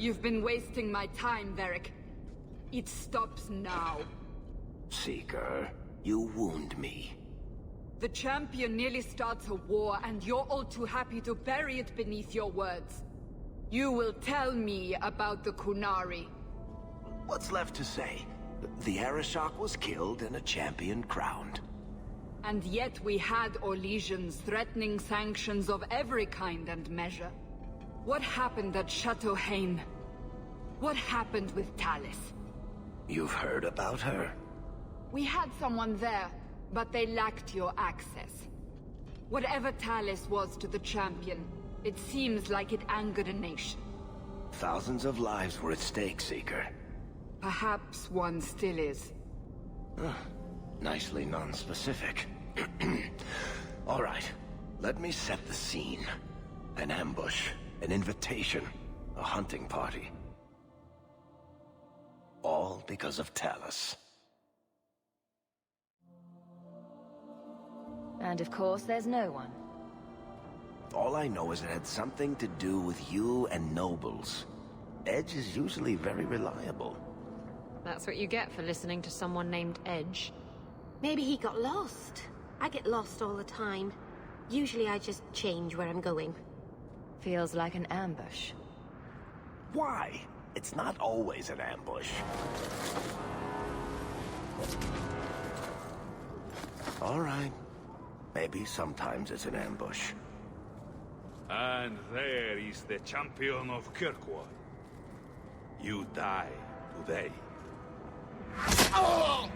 You've been wasting my time, Varric. It stops now. Seeker, you wound me. The champion nearly starts a war, and you're all too happy to bury it beneath your words. You will tell me about the Qunari. What's left to say? The Arishok was killed and a champion crowned. And yet we had Orlesians threatening sanctions of every kind and measure. What happened at Chateau Hain? What happened with Talis? You've heard about her? We had someone there, but they lacked your access. Whatever Talis was to the champion, it seems like it angered a nation. Thousands of lives were at stake, Seeker. Perhaps one still is. Nicely non-specific. All right, let me set the scene. An ambush, an invitation, a hunting party. All because of Talis. And of course, there's no one. All I know is it had something to do with you and nobles. Edge is usually very reliable. That's what you get for listening to someone named Edge. Maybe he got lost. I get lost all the time. Usually I just change where I'm going. Feels like an ambush. Why? It's not always an ambush. All right. Maybe sometimes it's an ambush. And there is the champion of Kirkwall. You die today. Oh!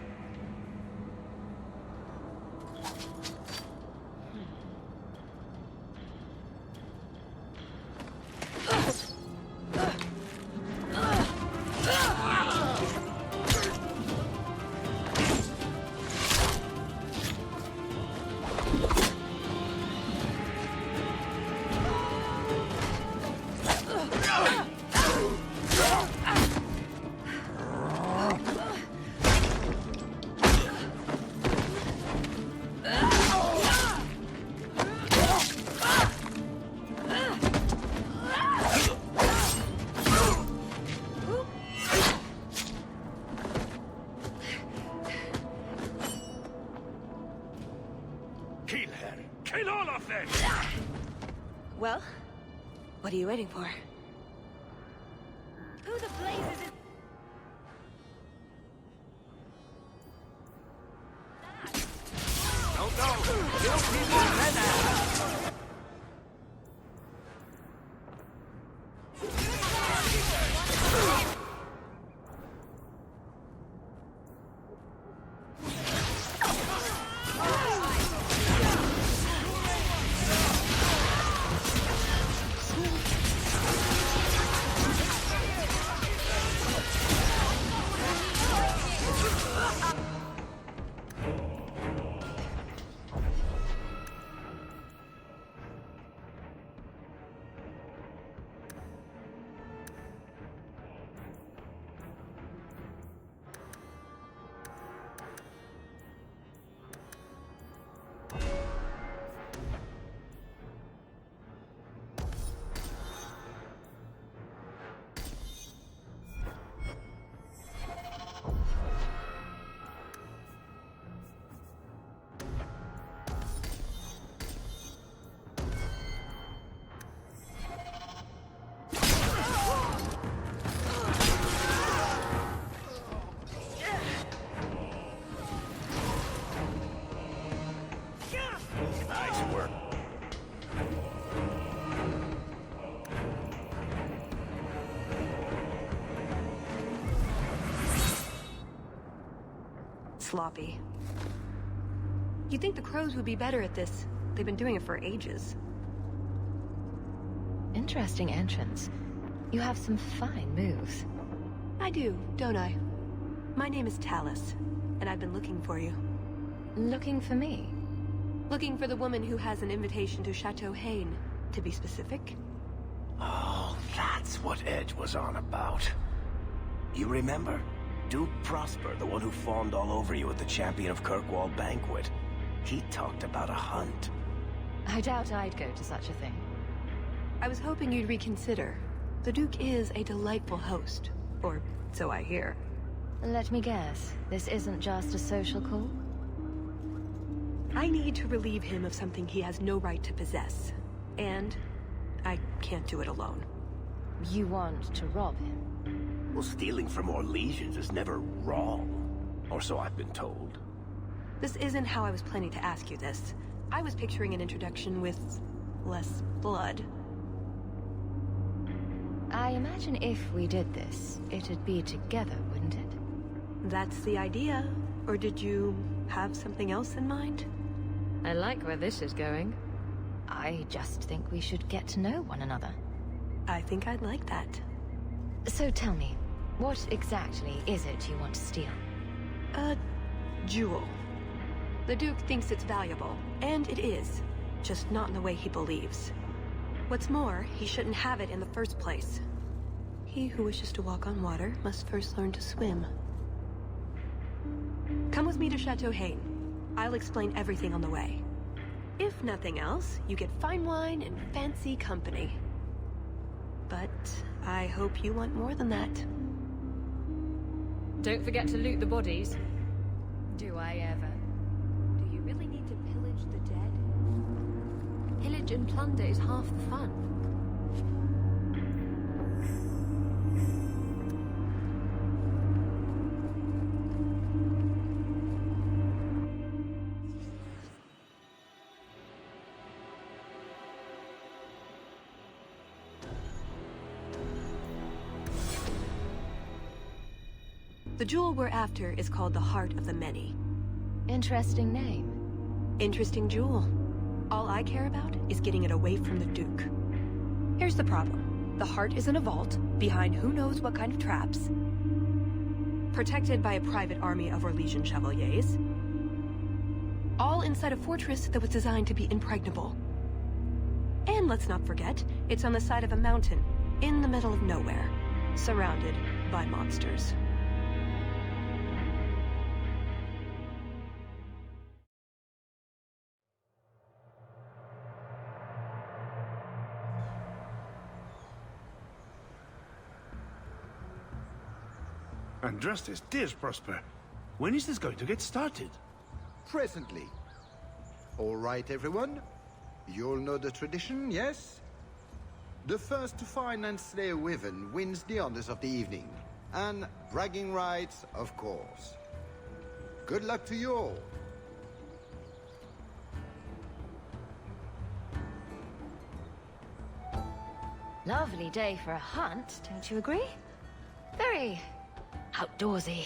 Kill her! Kill all of them! Well, what are you waiting for? Who the blazes is... Don't go! Kill people and nice work. Sloppy. You'd think the crows would be better at this. They've been doing it for ages. Interesting entrance. You have some fine moves. I do, don't I? My name is Talis, and I've been looking for you. Looking for me? Looking for the woman who has an invitation to Chateau Hain, to be specific. Oh, that's what Edge was on about. You remember? Duke Prosper, the one who fawned all over you at the Champion of Kirkwall banquet. He talked about a hunt. I doubt I'd go to such a thing. I was hoping you'd reconsider. The Duke is a delightful host. Or so I hear. Let me guess, this isn't just a social call? I need to relieve him of something he has no right to possess. And I can't do it alone. You want to rob him? Well, stealing from Orlesians is never wrong. Or so I've been told. This isn't how I was planning to ask you this. I was picturing an introduction with less blood. I imagine if we did this, it'd be together, wouldn't it? That's the idea. Or did you have something else in mind? I like where this is going. I just think we should get to know one another. I think I'd like that. So tell me, what exactly is it you want to steal? A jewel. The Duke thinks it's valuable, and it is. Just not in the way he believes. What's more, he shouldn't have it in the first place. He who wishes to walk on water must first learn to swim. Come with me to Chateau Haine. I'll explain everything on the way. If nothing else, you get fine wine and fancy company. But I hope you want more than that. Don't forget to loot the bodies. Do I ever? Do you really need to pillage the dead? Pillage and plunder is half the fun. The jewel we're after is called the Heart of the Many. Interesting name. Interesting jewel. All I care about is getting it away from the Duke. Here's the problem. The heart is in a vault, behind who knows what kind of traps. Protected by a private army of Orlesian chevaliers. All inside a fortress that was designed to be impregnable. And let's not forget, it's on the side of a mountain, in the middle of nowhere, surrounded by monsters. And just as dears, Prosper. When is this going to get started? Presently. All right, everyone. You'll know the tradition, yes? The first to find and slay a wyvern wins the honors of the evening. And bragging rights, of course. Good luck to you all. Lovely day for a hunt, don't you agree? Very outdoorsy.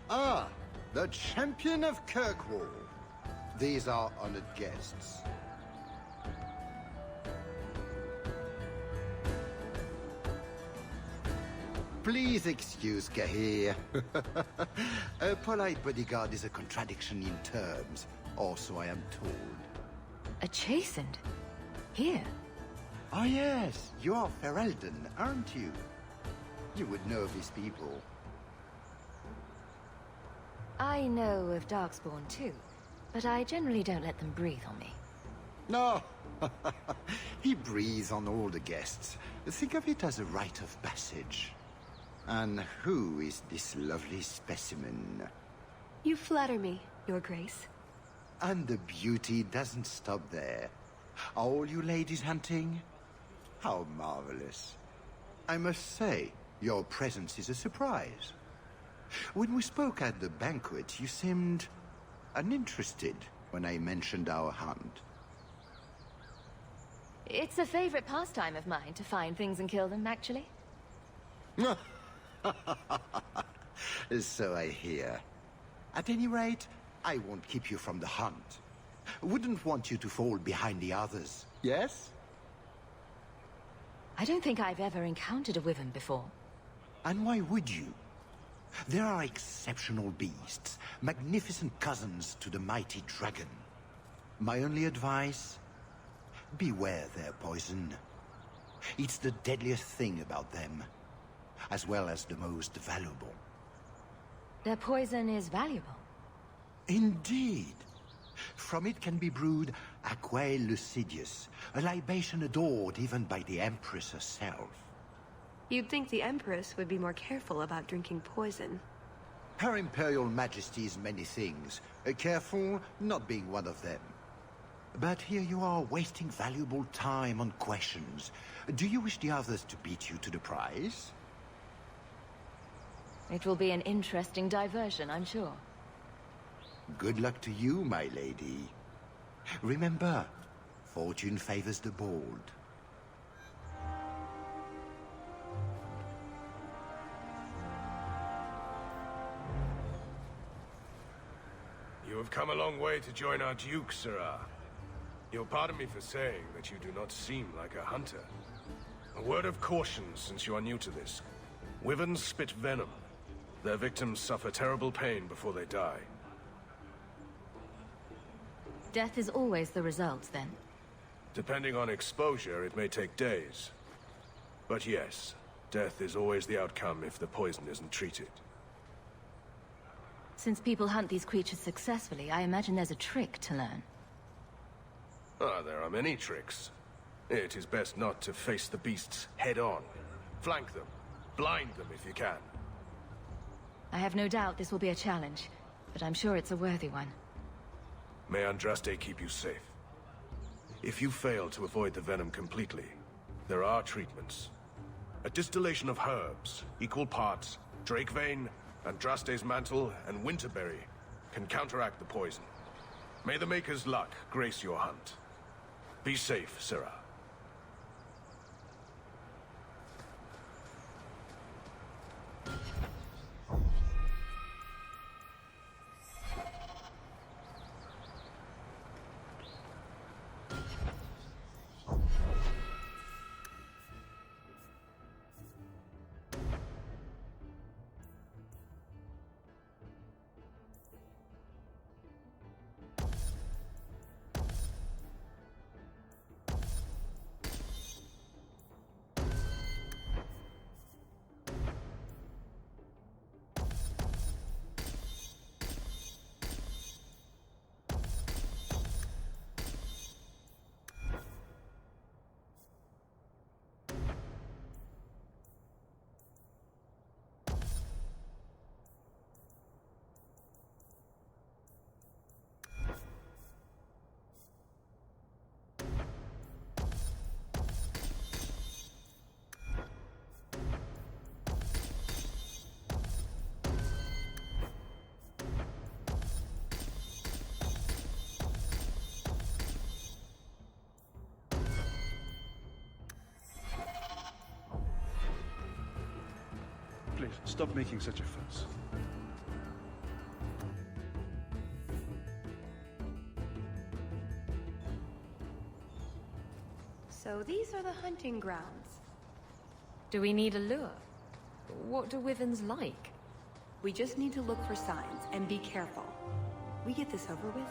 Ah, the champion of Kirkwall. These are honored guests. Please excuse Kahir. A polite bodyguard is a contradiction in terms, or so I am told. A chastened? Here? Ah yes, you are Ferelden, aren't you? You would know these people. I know of Darkspawn too, but I generally don't let them breathe on me. No, he breathes on all the guests. Think of it as a rite of passage. And who is this lovely specimen? You flatter me, Your Grace. And the beauty doesn't stop there. Are all you ladies hunting? How marvelous. I must say, your presence is a surprise. When we spoke at the banquet, you seemed uninterested when I mentioned our hunt. It's a favorite pastime of mine to find things and kill them, actually. So I hear. At any rate, I won't keep you from the hunt. Wouldn't want you to fall behind the others, yes? I don't think I've ever encountered a wyvern before. And why would you? There are exceptional beasts, magnificent cousins to the mighty dragon. My only advice? Beware their poison. It's the deadliest thing about them, as well as the most valuable. Their poison is valuable. Indeed. From it can be brewed Aquae Lucidius, a libation adored even by the Empress herself. You'd think the Empress would be more careful about drinking poison. Her Imperial Majesty's many things. Careful not being one of them. But here you are wasting valuable time on questions. Do you wish the others to beat you to the prize? It will be an interesting diversion, I'm sure. Good luck to you, my lady. Remember, fortune favors the bold. You have come a long way to join our Duke, Sirrah. You'll pardon me for saying that you do not seem like a hunter. A word of caution since you are new to this. Wyverns spit venom. Their victims suffer terrible pain before they die. Death is always the result, then. Depending on exposure, it may take days. But yes, death is always the outcome if the poison isn't treated. Since people hunt these creatures successfully, I imagine there's a trick to learn. Ah, there are many tricks. It is best not to face the beasts head-on. Flank them. Blind them if you can. I have no doubt this will be a challenge, but I'm sure it's a worthy one. May Andraste keep you safe. If you fail to avoid the venom completely, there are treatments. A distillation of herbs, equal parts, drake vein, Andraste's mantle, and winterberry can counteract the poison. May the Maker's luck grace your hunt. Be safe, Sirrah. Please, stop making such a fuss. So these are the hunting grounds. Do we need a lure? What do wyverns like? We just need to look for signs and be careful. We get this over with,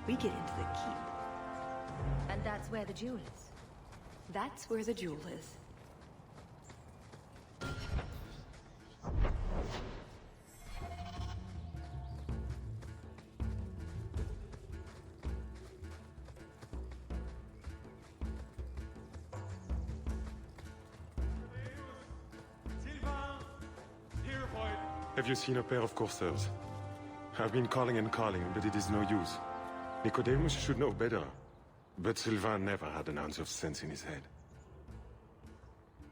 we get into the keep. And that's where the jewel is. That's where the jewel is. Have you seen a pair of coursers? I've been calling and calling, but it is no use. Nicodemus should know better. But Sylvain never had an ounce of sense in his head.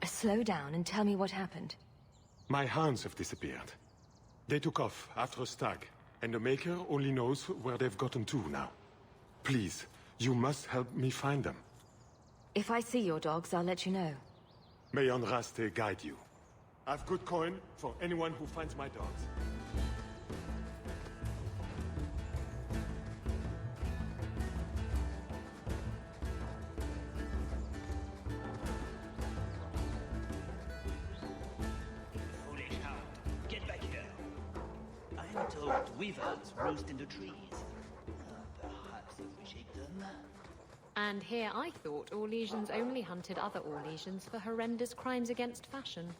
Slow down and tell me what happened. My hounds have disappeared. They took off after a stag, and the Maker only knows where they've gotten to now. Please, you must help me find them. If I see your dogs, I'll let you know. May Andraste guide you. I've good coin for anyone who finds my dogs. Foolish hound, get back here. I am told weavers roost in the trees. Perhaps if we shake them. And here I thought Orlesians only hunted other Orlesians for horrendous crimes against fashion.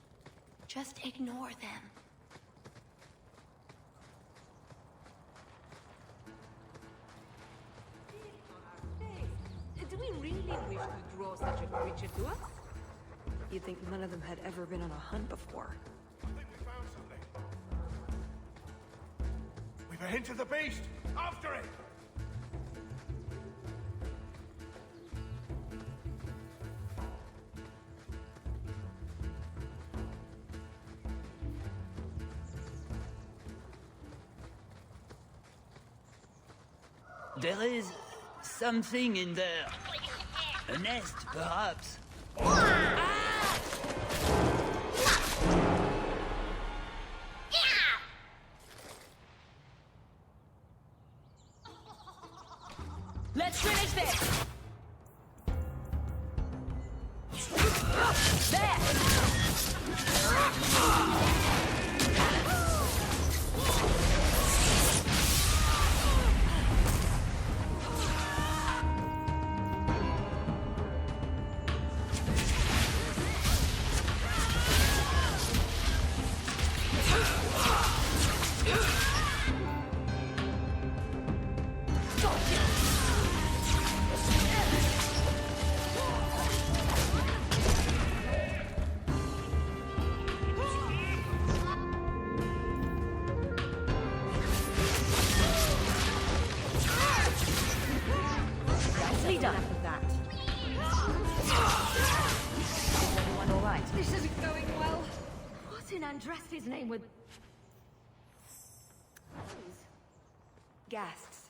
Just ignore them. Do we really wish to draw such a creature to us? You'd think none of them had ever been on a hunt before. I think we found something. We've a hint of the beast! After it! There is something in there. A nest, perhaps. Let's finish this! There! His name would... Ghasts.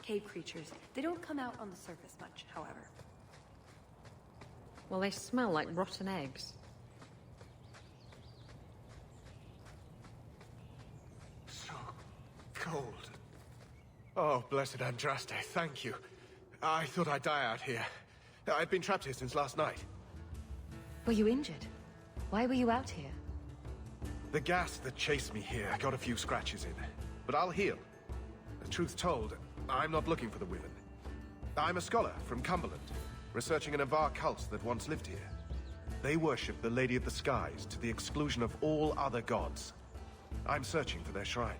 Cave creatures. They don't come out on the surface much, however. Well, they smell like rotten eggs. So cold. Oh, blessed Andraste, thank you. I thought I'd die out here. I've been trapped here since last night. Were you injured? Why were you out here? The gas that chased me here got a few scratches in, but I'll heal. The truth told, I'm not looking for the Wyvern. I'm a scholar from Cumberland, researching an Avar cult that once lived here. They worship the Lady of the Skies to the exclusion of all other gods. I'm searching for their shrine.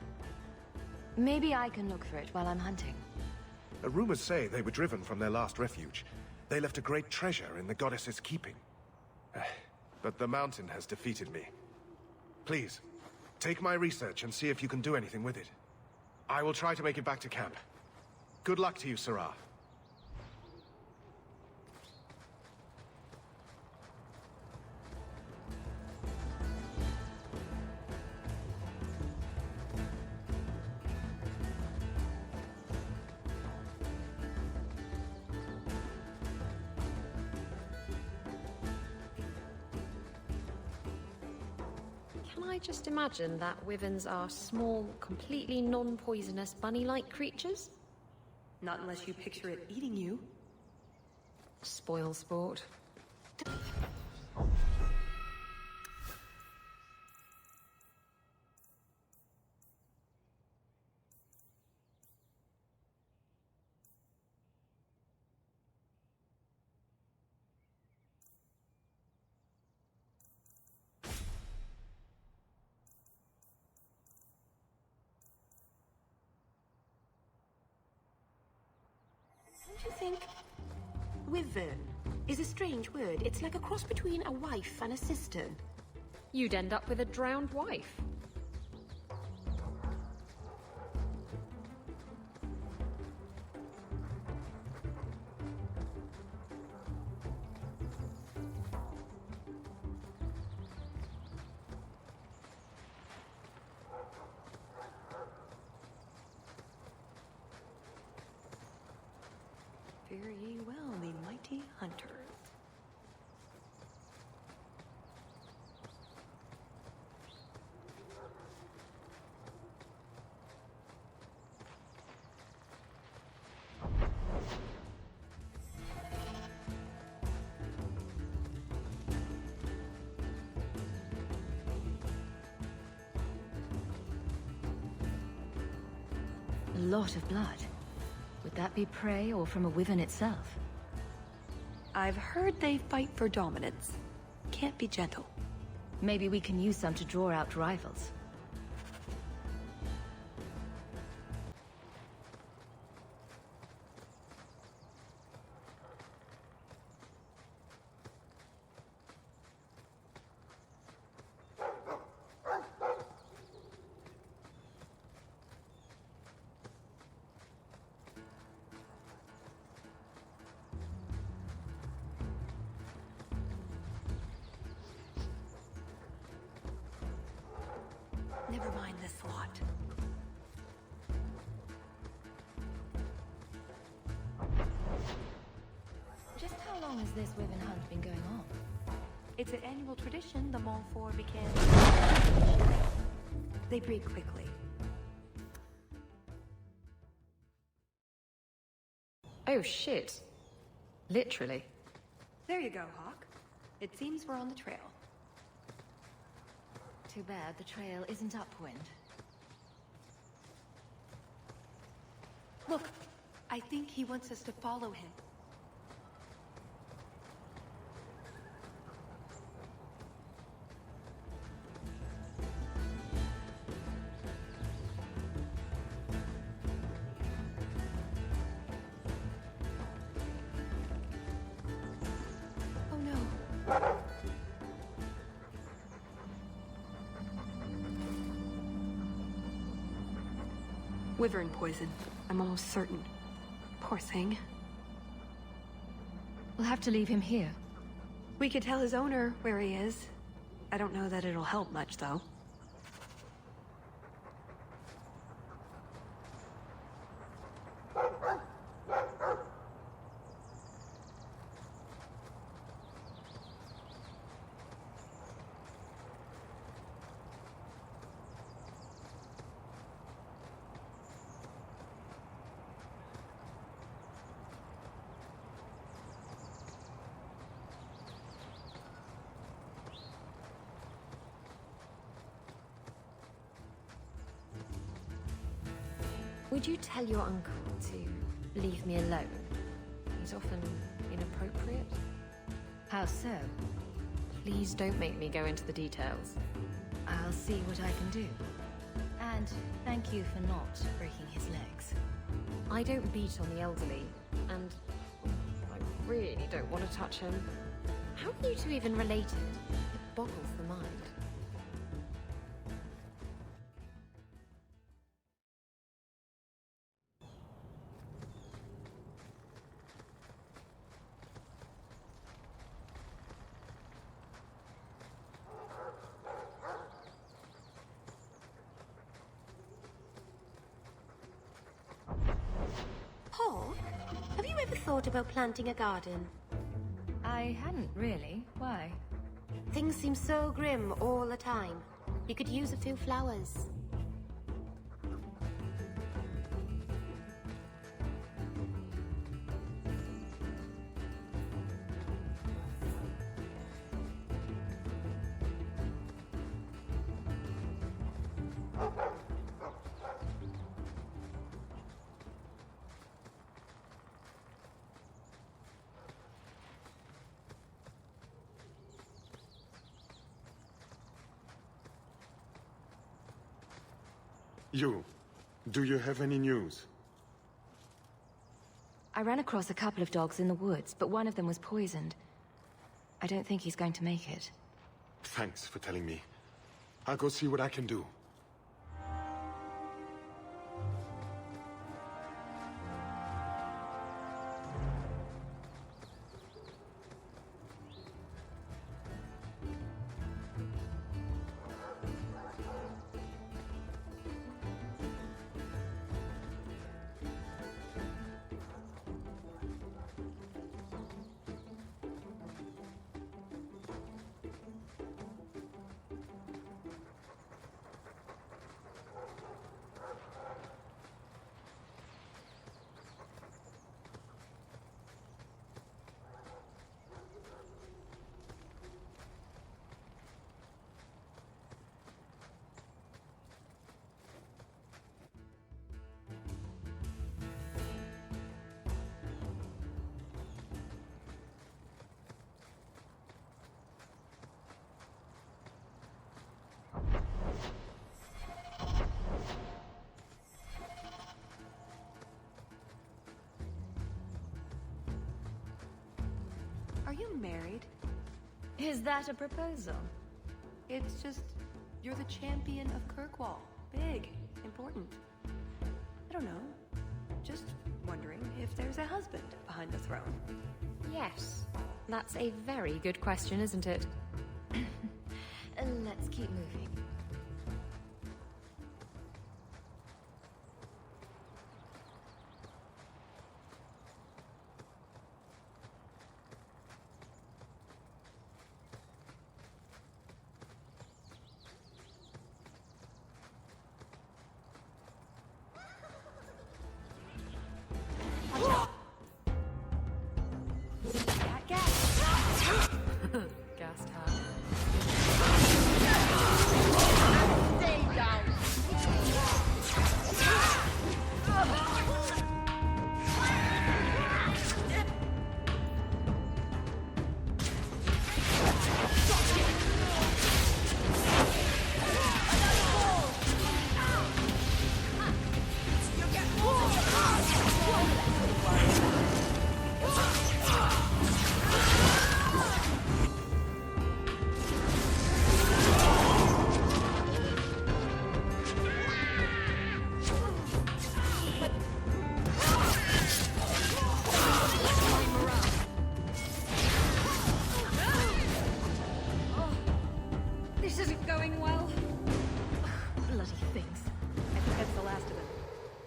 Maybe I can look for it while I'm hunting. Rumors say they were driven from their last refuge. They left a great treasure in the goddess's keeping. But the mountain has defeated me. Please, take my research and see if you can do anything with it. I will try to make it back to camp. Good luck to you, Sarah. Can I just imagine that wyverns are small, completely non-poisonous, bunny-like creatures? Not unless you picture it eating you. Spoil sport. Don't you think? Wyvern is a strange word. It's like a cross between a wife and a sister. You'd end up with a drowned wife. Fare ye well, the mighty hunters. A lot of blood. Would that be prey or from a wyvern itself? I've heard they fight for dominance. Can't be gentle. Maybe we can use some to draw out rivals. Never mind this lot. Just how long has this Wyvern hunt been going on? It's an annual tradition the Mall 4 began. They breed quickly. Oh shit. Literally. There you go, Hawke. It seems we're on the trail. Too bad the trail isn't upwind. Look, I think he wants us to follow him. Oh no. Wyvern poison. I'm almost certain. Poor thing. We'll have to leave him here. We could tell his owner where he is. I don't know that it'll help much, though. Would you tell your uncle to leave me alone? He's often inappropriate. How so? Please don't make me go into the details. I'll see what I can do. And thank you for not breaking his legs. I don't beat on the elderly, and I really don't want to touch him. How are you two even related? It boggles the mind. Paul, have you ever thought about planting a garden? I hadn't really. Why? Things seem so grim all the time. You could use a few flowers. Do you have any news? I ran across a couple of dogs in the woods, but one of them was poisoned. I don't think he's going to make it. Thanks for telling me. I'll go see what I can do. Are you married? Is that a proposal? It's just, you're the champion of Kirkwall. Big. Important. I don't know. Just wondering if there's a husband behind the throne. Yes. That's a very good question, isn't it? Let's keep moving.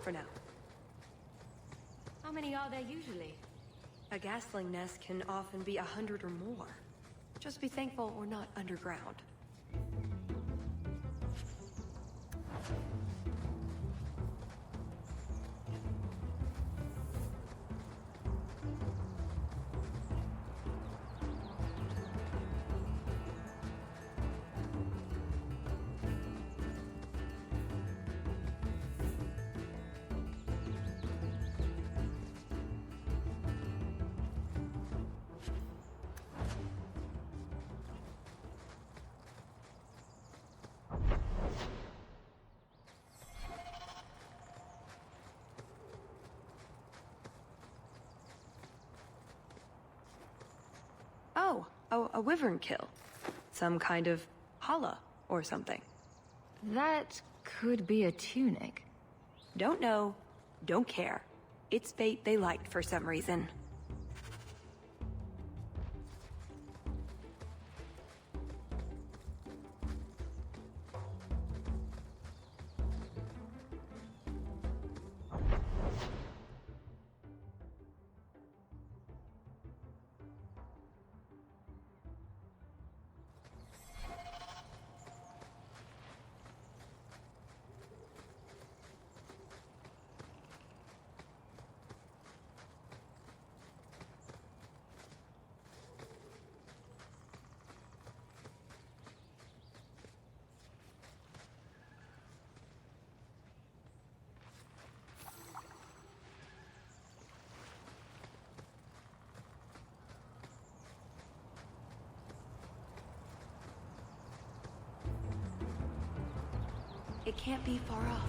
for now. How many are there usually? A gasling nest can often be 100 or more. Just be thankful we're not underground. Oh, a wyvern kill. Some kind of holla or something. That could be a tunic. Don't know, don't care. It's bait they liked for some reason. It can't be far off.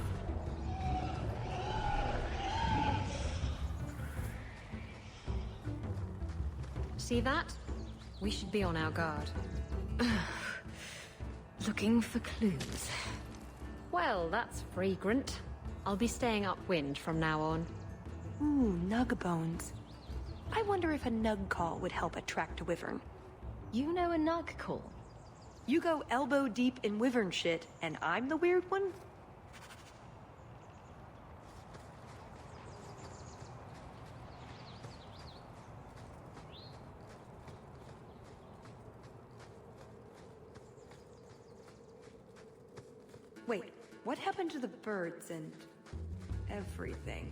See that? We should be on our guard. Looking for clues. Well, that's fragrant. I'll be staying upwind from now on. Ooh, nug bones. I wonder if a nug call would help attract a wyvern. You know a nug call? You go elbow deep in wyvern shit, and I'm the weird one? Wait, what happened to the birds and everything?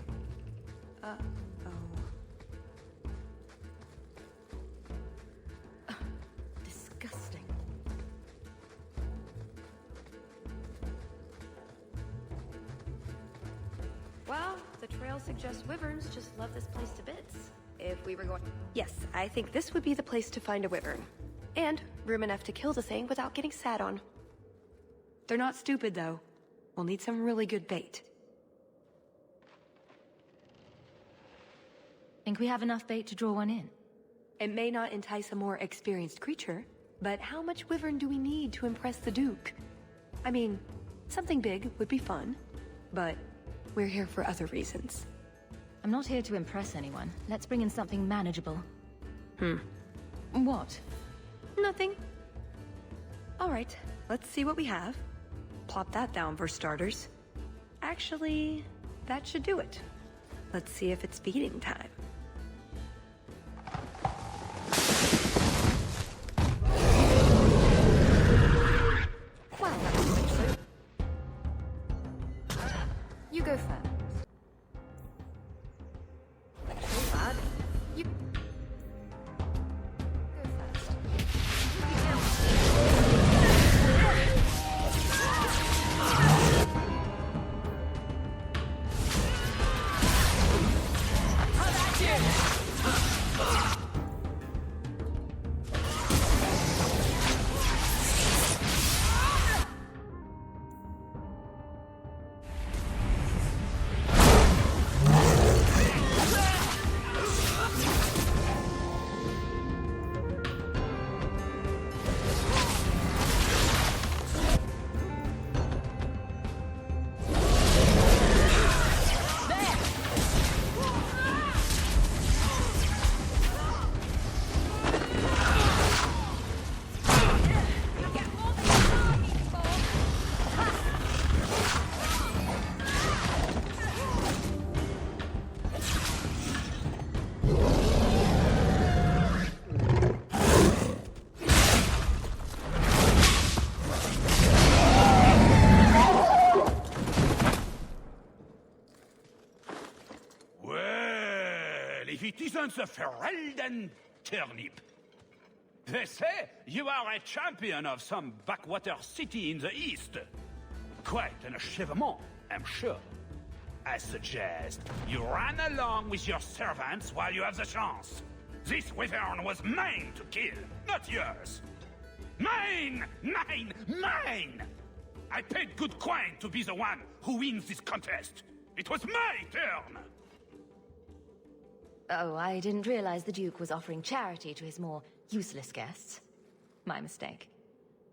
Uh-oh. Disgusting. Well, the trail suggests wyverns just love this place to bits. If we were going... Yes, I think this would be the place to find a wyvern. And room enough to kill the thing without getting sat on. They're not stupid, though. We'll need some really good bait. Think we have enough bait to draw one in? It may not entice a more experienced creature, but how much wyvern do we need to impress the Duke? I mean, something big would be fun, but we're here for other reasons. I'm not here to impress anyone. Let's bring in something manageable. What? Nothing. All right, let's see what we have. Plop that down for starters. Actually, that should do it. Let's see if it's feeding time. Well, that's quick, so... You go first. Too bad. You... Go first. if it isn't the Ferelden turnip. They say you are a champion of some backwater city in the east. Quite an achievement, I'm sure. I suggest you run along with your servants while you have the chance. This wyvern was mine to kill, not yours. Mine! Mine! Mine! I paid good coin to be the one who wins this contest. It was my turn! Oh, I didn't realize the Duke was offering charity to his more useless guests. My mistake.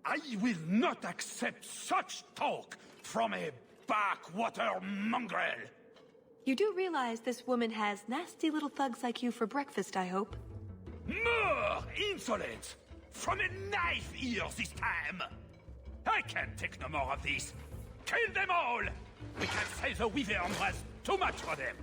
I will not accept such talk from a backwater mongrel. You do realize this woman has nasty little thugs like you for breakfast, I hope? More insolence! From a knife ear this time! I can't take no more of this. Kill them all! We can say the wyvern was too much for them.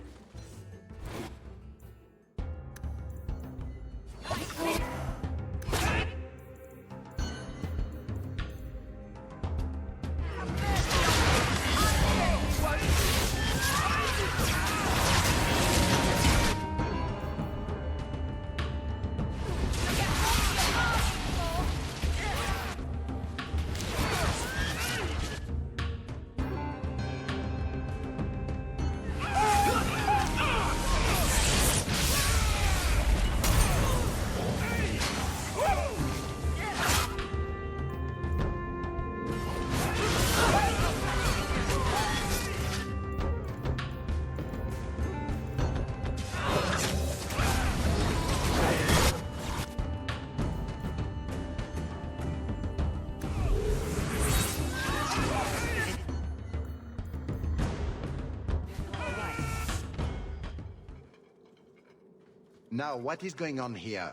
Now, what is going on here?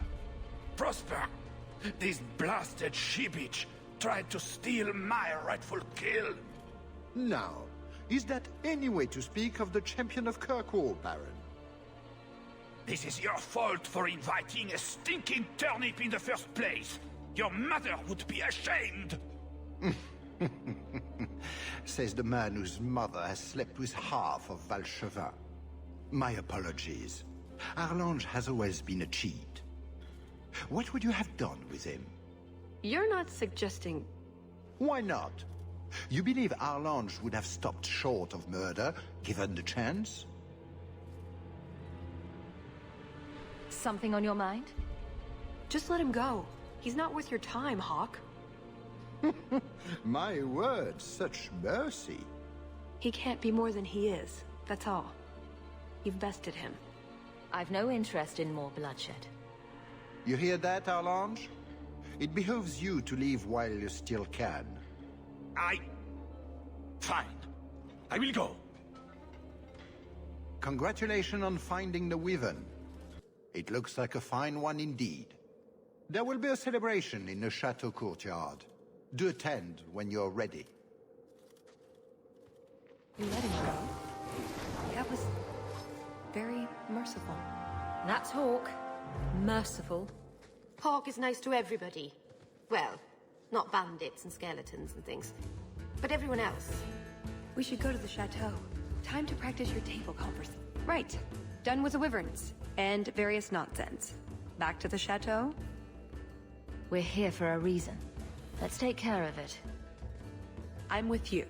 Prosper! This blasted she-bitch tried to steal my rightful kill. Now, is that any way to speak of the champion of Kirkwall, Baron? This is your fault for inviting a stinking turnip in the first place. Your mother would be ashamed. Says the man whose mother has slept with half of Valchevin. My apologies. Arlange has always been a cheat. What would you have done with him? You're not suggesting... Why not? You believe Arlange would have stopped short of murder, given the chance? Something on your mind? Just let him go. He's not worth your time, Hawke. My word, such mercy. He can't be more than he is, that's all. You've bested him. I've no interest in more bloodshed. You hear that, Arlange? It behooves you to leave while you still can. Fine. I will go. Congratulations on finding the Wyvern. It looks like a fine one indeed. There will be a celebration in the chateau courtyard. Do attend when you're ready. You let him go? That was... very merciful. That's Hawke. Merciful. Hawke is nice to everybody. Well, not bandits and skeletons and things. But everyone else. We should go to the chateau. Time to practice your table converse. Right. Done with the wyverns. And various nonsense. Back to the chateau? We're here for a reason. Let's take care of it. I'm with you.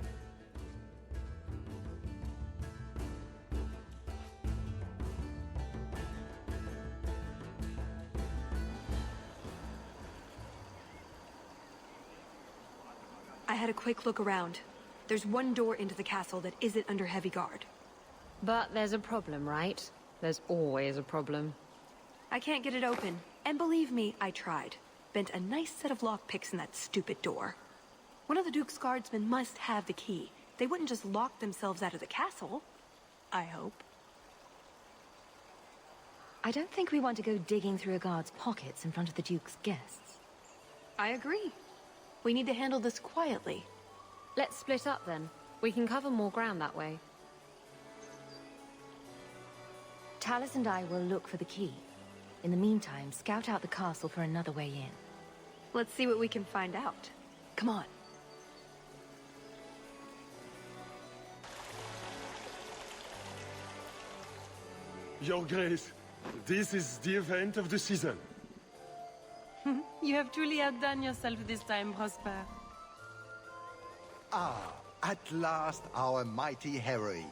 I had a quick look around. There's one door into the castle that isn't under heavy guard. But there's a problem, right? There's always a problem. I can't get it open. And believe me, I tried. Bent a nice set of lockpicks in that stupid door. One of the Duke's guardsmen must have the key. They wouldn't just lock themselves out of the castle. I hope. I don't think we want to go digging through a guard's pockets in front of the Duke's guests. I agree. We need to handle this quietly. Let's split up then. We can cover more ground that way. Tallis and I will look for the key. In the meantime, scout out the castle for another way in. Let's see what we can find out. Come on. Your Grace, This is the event of the season. You have truly outdone yourself this time, Prosper. Ah, at last our mighty heroine.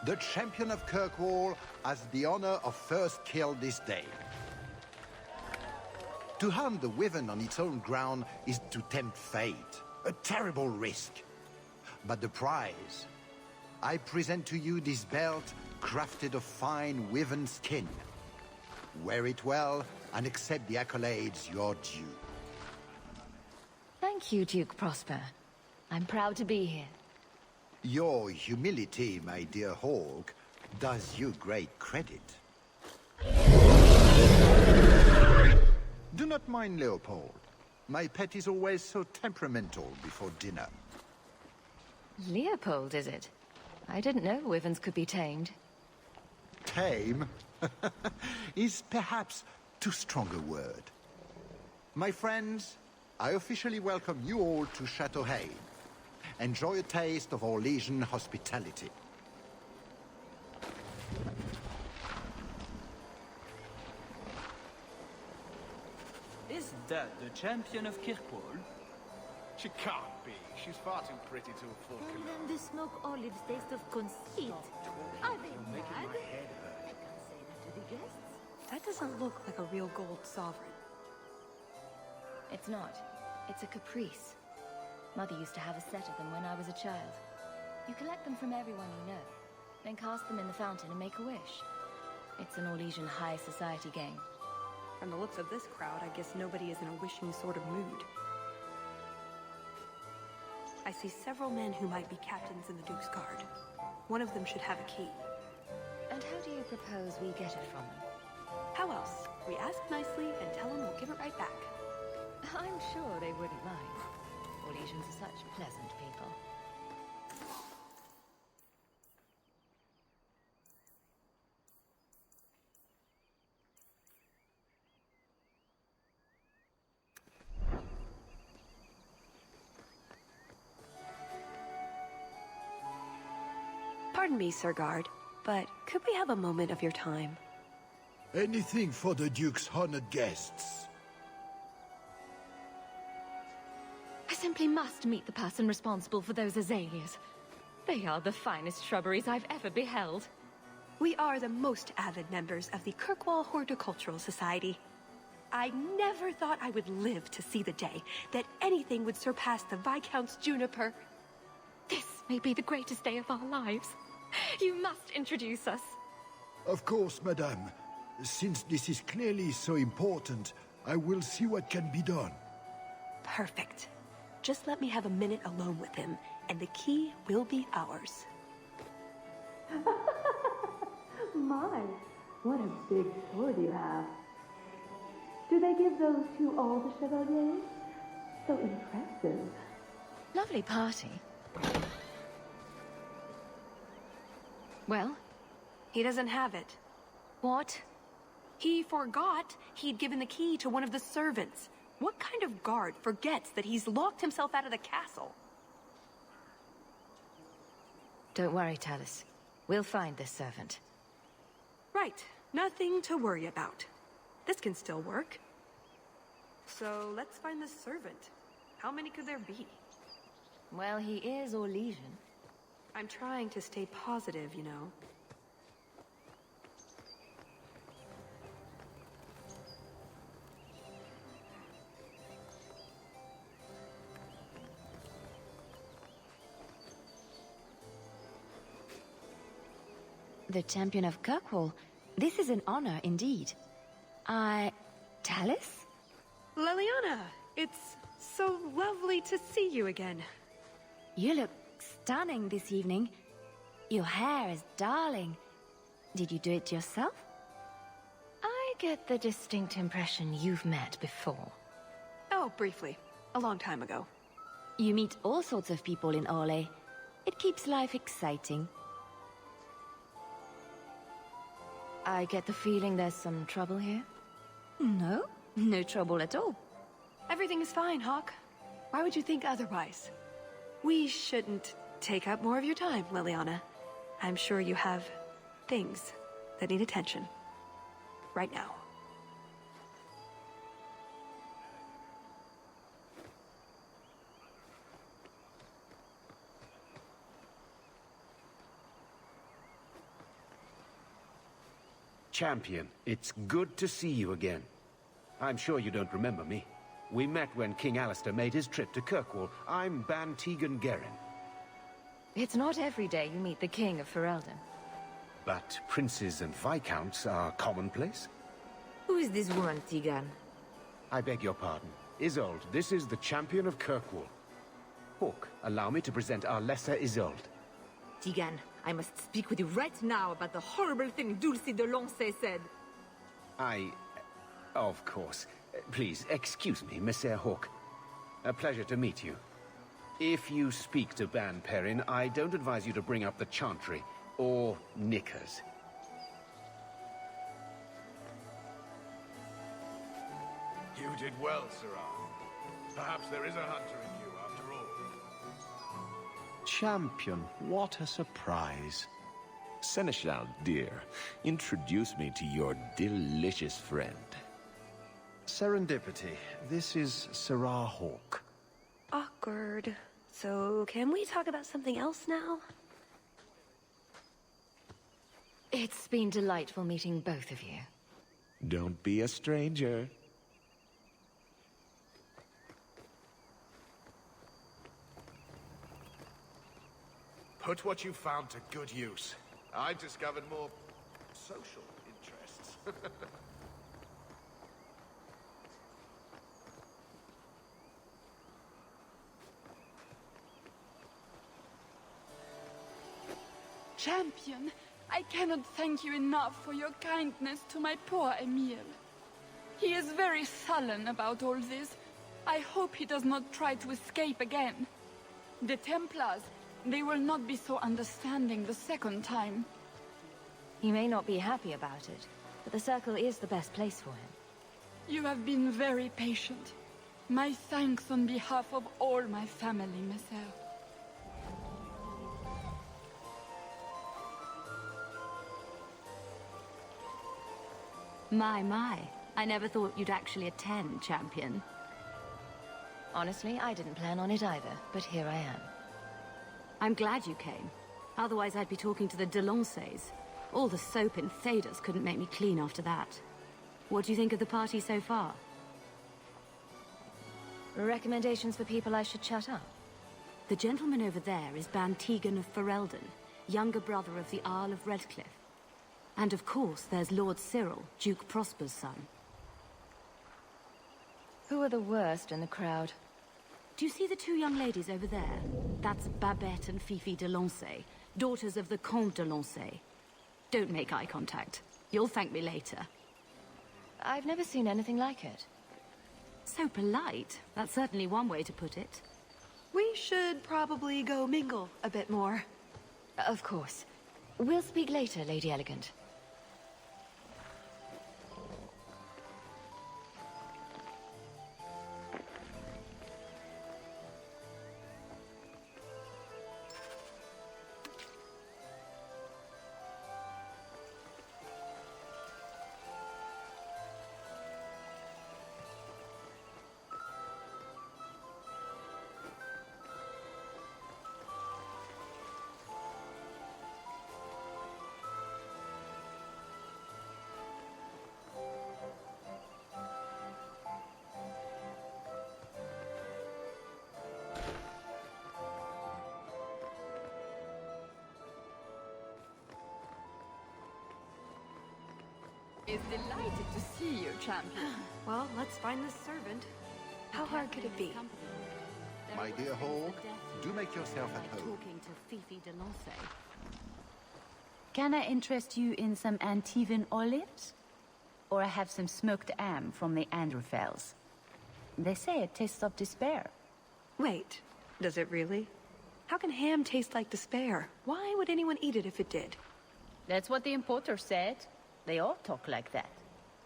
The champion of Kirkwall has the honor of first kill this day. To hunt the wyvern on its own ground is to tempt fate. A terrible risk. But the prize... I present to you this belt crafted of fine wyvern skin. Wear it well and accept the accolades you're due. Thank you, Duke Prosper. I'm proud to be here. Your humility, my dear Hawke, does you great credit. Do not mind Leopold. My pet is always so temperamental before dinner. Leopold, is it? I didn't know wyverns could be tamed. Tame is perhaps too strong a word. My friends, I officially welcome you all to Chateau Hain. Enjoy a taste of Orlesian hospitality. Is that the champion of Kirkwall? She can't be. She's far too pretty to afford And cologne. then the smoke olives taste of conceit. Are they mad? I can't say that to the guests. That doesn't look like a real gold sovereign. It's not. It's a caprice. Mother used to have a set of them when I was a child. You collect them from everyone you know, then cast them in the fountain and make a wish. It's an Orlesian high society game. From the looks of this crowd, I guess nobody is in a wishing sort of mood. I see several men who might be captains in the Duke's Guard. One of them should have a key. And how do you propose we get it from them? How else? We ask nicely and tell them we'll give it right back. I'm sure they wouldn't mind. Orlesians are such pleasant people. Pardon me, Sir Guard, but could we have a moment of your time? Anything for the Duke's honored guests. I simply must meet the person responsible for those azaleas. They are the finest shrubberies I've ever beheld. We are the most avid members of the Kirkwall Horticultural Society. I never thought I would live to see the day that anything would surpass the Viscount's juniper. This may be the greatest day of our lives. You must introduce us. Of course, madame. Since this is clearly so important, I will see what can be done. Perfect. Just let me have a minute alone with him, and the key will be ours. My, what a big sword you have. Do they give those to all the chevaliers? So impressive. Lovely party. Well? He doesn't have it. What? He forgot he'd given the key to one of the servants. What kind of guard forgets that he's locked himself out of the castle? Don't worry, Talus. We'll find this servant. Right. Nothing to worry about. This can still work. So let's find the servant. How many could there be? Well, he is Orlesian. I'm trying to stay positive, you know. The champion of Kirkwall. This is an honor indeed. Talus? Leliana, it's so lovely to see you again. You look stunning this evening. Your hair is darling. Did you do it yourself? I get the distinct impression you've met before. Oh, briefly. A long time ago. You meet all sorts of people in Orle. It keeps life exciting. I get the feeling there's some trouble here. No, no trouble at all. Everything is fine, Hawke. Why would you think otherwise? We shouldn't take up more of your time, Leliana. I'm sure you have things that need attention. Right now. Champion, it's good to see you again. I'm sure you don't remember me. We met when King Alistair made his trip to Kirkwall. I'm Ban Tegan Gerin. It's not every day you meet the King of Ferelden. But princes and viscounts are commonplace. Who is this woman, Tegan? I beg your pardon. Isolde, this is the champion of Kirkwall. Hawke, allow me to present our lesser Isolde. Tegan, I must speak with you right now about the horrible thing Dulce de Lancey said. Of course. Please, excuse me, Monsieur Hawke. A pleasure to meet you. If you speak to Ban Perrin, I don't advise you to bring up the Chantry, or knickers. You did well, Sirrah. Perhaps there is a hunter in you, after all. Champion, what a surprise. Seneschal, dear, introduce me to your delicious friend. Serendipity. This is Sirrah Hawke. Awkward. So, can we talk about something else now? It's been delightful meeting both of you. Don't be a stranger. Put what you found to good use. I've discovered more social interests. Champion, I cannot thank you enough for your kindness to my poor Emile. He is very sullen about all this. I hope he does not try to escape again. The Templars, they will not be so understanding the second time. He may not be happy about it, but the Circle is the best place for him. You have been very patient. My thanks on behalf of all my family, Messer. My. I never thought you'd actually attend, Champion. Honestly, I didn't plan on it either, but here I am. I'm glad you came. Otherwise, I'd be talking to the de Lanceys. All the soap in Thedas couldn't make me clean after that. What do you think of the party so far? Recommendations for people I should shut up? The gentleman over there is Ban Tegan of Ferelden, younger brother of the Earl of Redcliffe. And of course, there's Lord Cyril, Duke Prosper's son. Who are the worst in the crowd? Do you see the two young ladies over there? That's Babette and Fifi de Lancey, daughters of the Comte de Lancey. Don't make eye contact. You'll thank me later. I've never seen anything like it. So polite. That's certainly one way to put it. We should probably go mingle a bit more. Of course. We'll speak later, Lady Elegant. Is delighted to see you, Champion. Well, let's find this servant. How hard could it be? My dear Hawke, do make yourself at home. Talking to Fifi de Lancey. Can I interest you in some Antivan olives? Or I have some smoked ham from the Androfels. They say it tastes of despair. Wait, does it really? How can ham taste like despair? Why would anyone eat it if it did? That's what the importer said. They all talk like that.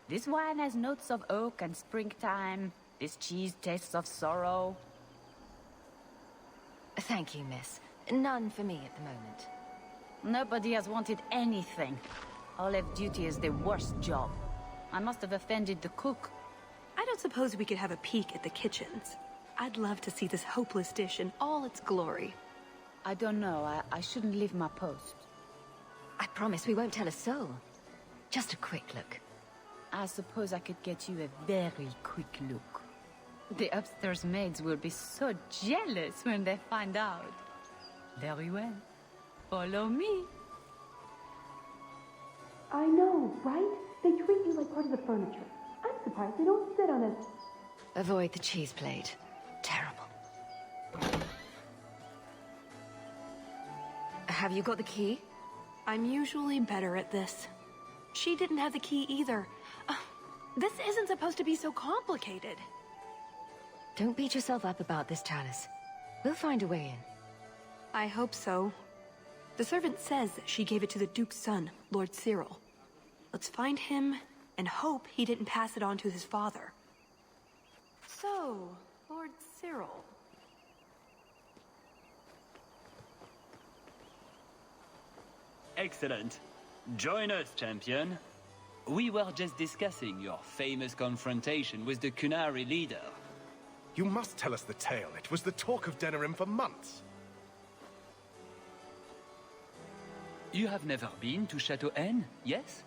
This wine has notes of oak and springtime. This cheese tastes of sorrow. Thank you, miss. None for me at the moment. Nobody has wanted anything. Olive duty is the worst job. I must have offended the cook. I don't suppose we could have a peek at the kitchens. I'd love to see this hopeless dish in all its glory. I don't know. I shouldn't leave my post. I promise we won't tell a soul. Just a quick look. I suppose I could get you a very quick look. The upstairs maids will be so jealous when they find out. Very well. Follow me. I know, right? They treat you like part of the furniture. I'm surprised they don't sit on it. Avoid the cheese plate. Terrible. Have you got the key? I'm usually better at this. She didn't have the key either. This isn't supposed to be so complicated. Don't beat yourself up about this, Chalice. We'll find a way in. I hope so. The servant says she gave it to the Duke's son, Lord Cyril. Let's find him and hope he didn't pass it on to his father. So, Lord Cyril. Excellent. Join us, champion. We were just discussing your famous confrontation with the Kunari leader. You must tell us the tale. It was the talk of Denerim for months. You have never been to Chateau N, yes?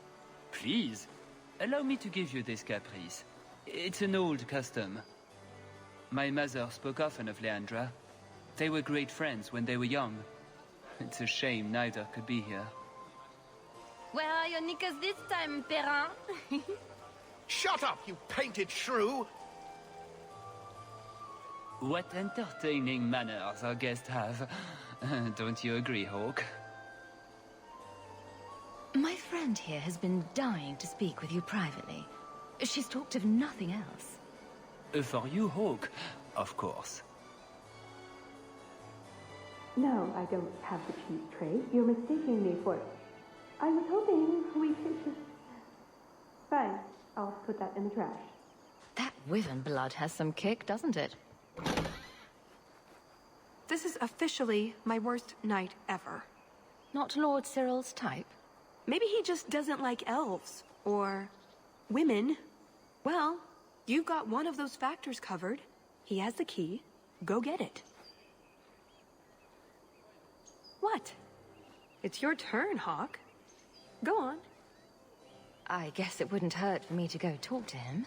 Please, allow me to give you this caprice. It's an old custom. My mother spoke often of Leandra. They were great friends when they were young. It's a shame neither could be here. Where are your knickers this time, Perrin? Shut up, you painted shrew! What entertaining manners our guests have. Don't you agree, Hawke? My friend here has been dying to speak with you privately. She's talked of nothing else. For you, Hawke, of course. No, I don't have the cheese tray. You're mistaking me for... I was hoping we could just... Fine, I'll put that in the trash. That wyvern blood has some kick, doesn't it? This is officially my worst night ever. Not Lord Cyril's type? Maybe he just doesn't like elves. Or... women. Well, you've got one of those factors covered. He has the key. Go get it. What? It's your turn, Hawke. Go on. I guess it wouldn't hurt for me to go talk to him.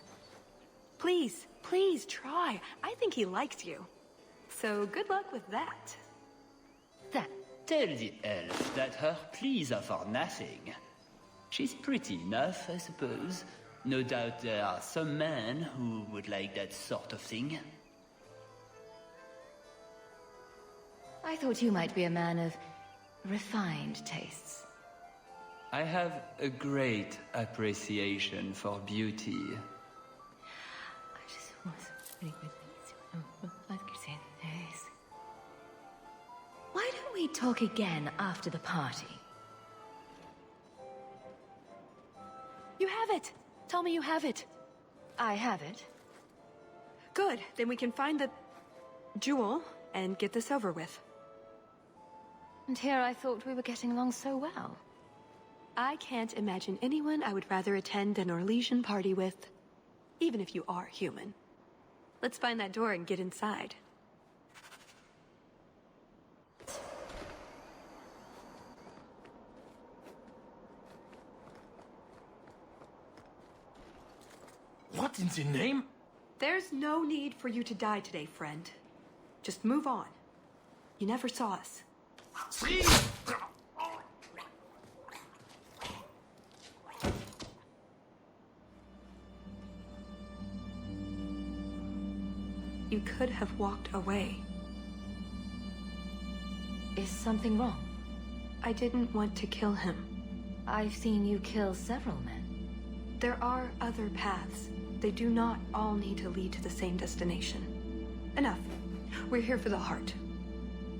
Please, please try. I think he likes you. So good luck with that. Tell the elf that her pleas are for nothing. She's pretty enough, I suppose. No doubt there are some men who would like that sort of thing. I thought you might be a man of refined tastes. I have a great appreciation for beauty. I just was pretty good. Why don't we talk again after the party? You have it! Tell me you have it. I have it. Good, then we can find the... jewel and get this over with. And here I thought we were getting along so well. I can't imagine anyone I would rather attend an Orlesian party with, even if you are human. Let's find that door and get inside. What in the name? There's no need for you to die today, friend. Just move on. You never saw us. You could have walked away. Is something wrong? I didn't want to kill him. I've seen you kill several men. There are other paths. They do not all need to lead to the same destination. Enough. We're here for the heart.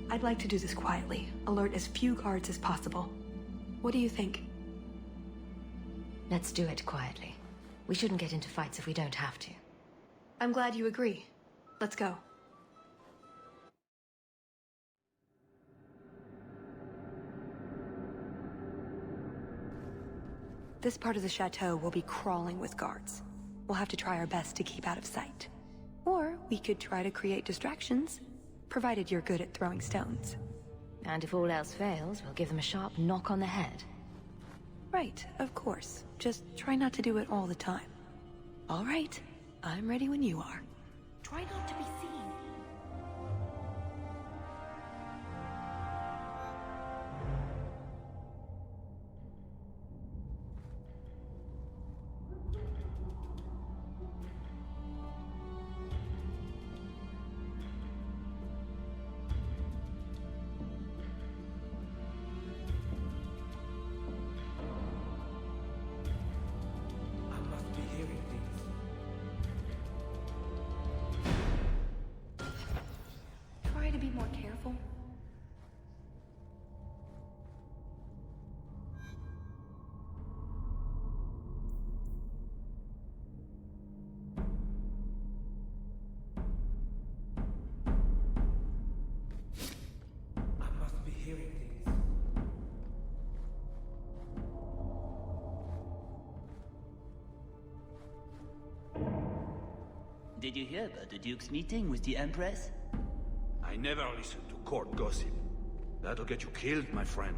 I'd like to do this quietly, alert as few guards as possible. What do you think? Let's do it quietly. We shouldn't get into fights if we don't have to. I'm glad you agree. Let's go. this part of the chateau will be crawling with guards. We'll have to try our best to keep out of sight. Or we could try to create distractions, provided you're good at throwing stones. And if all else fails, we'll give them a sharp knock on the head. Right, of course. Just try not to do it all the time. All right, I'm ready when you are. Try not to be seen. Try to be more careful. I must be hearing things. Did you hear about the Duke's meeting with the Empress? I never listen to court gossip. That'll get you killed, my friend.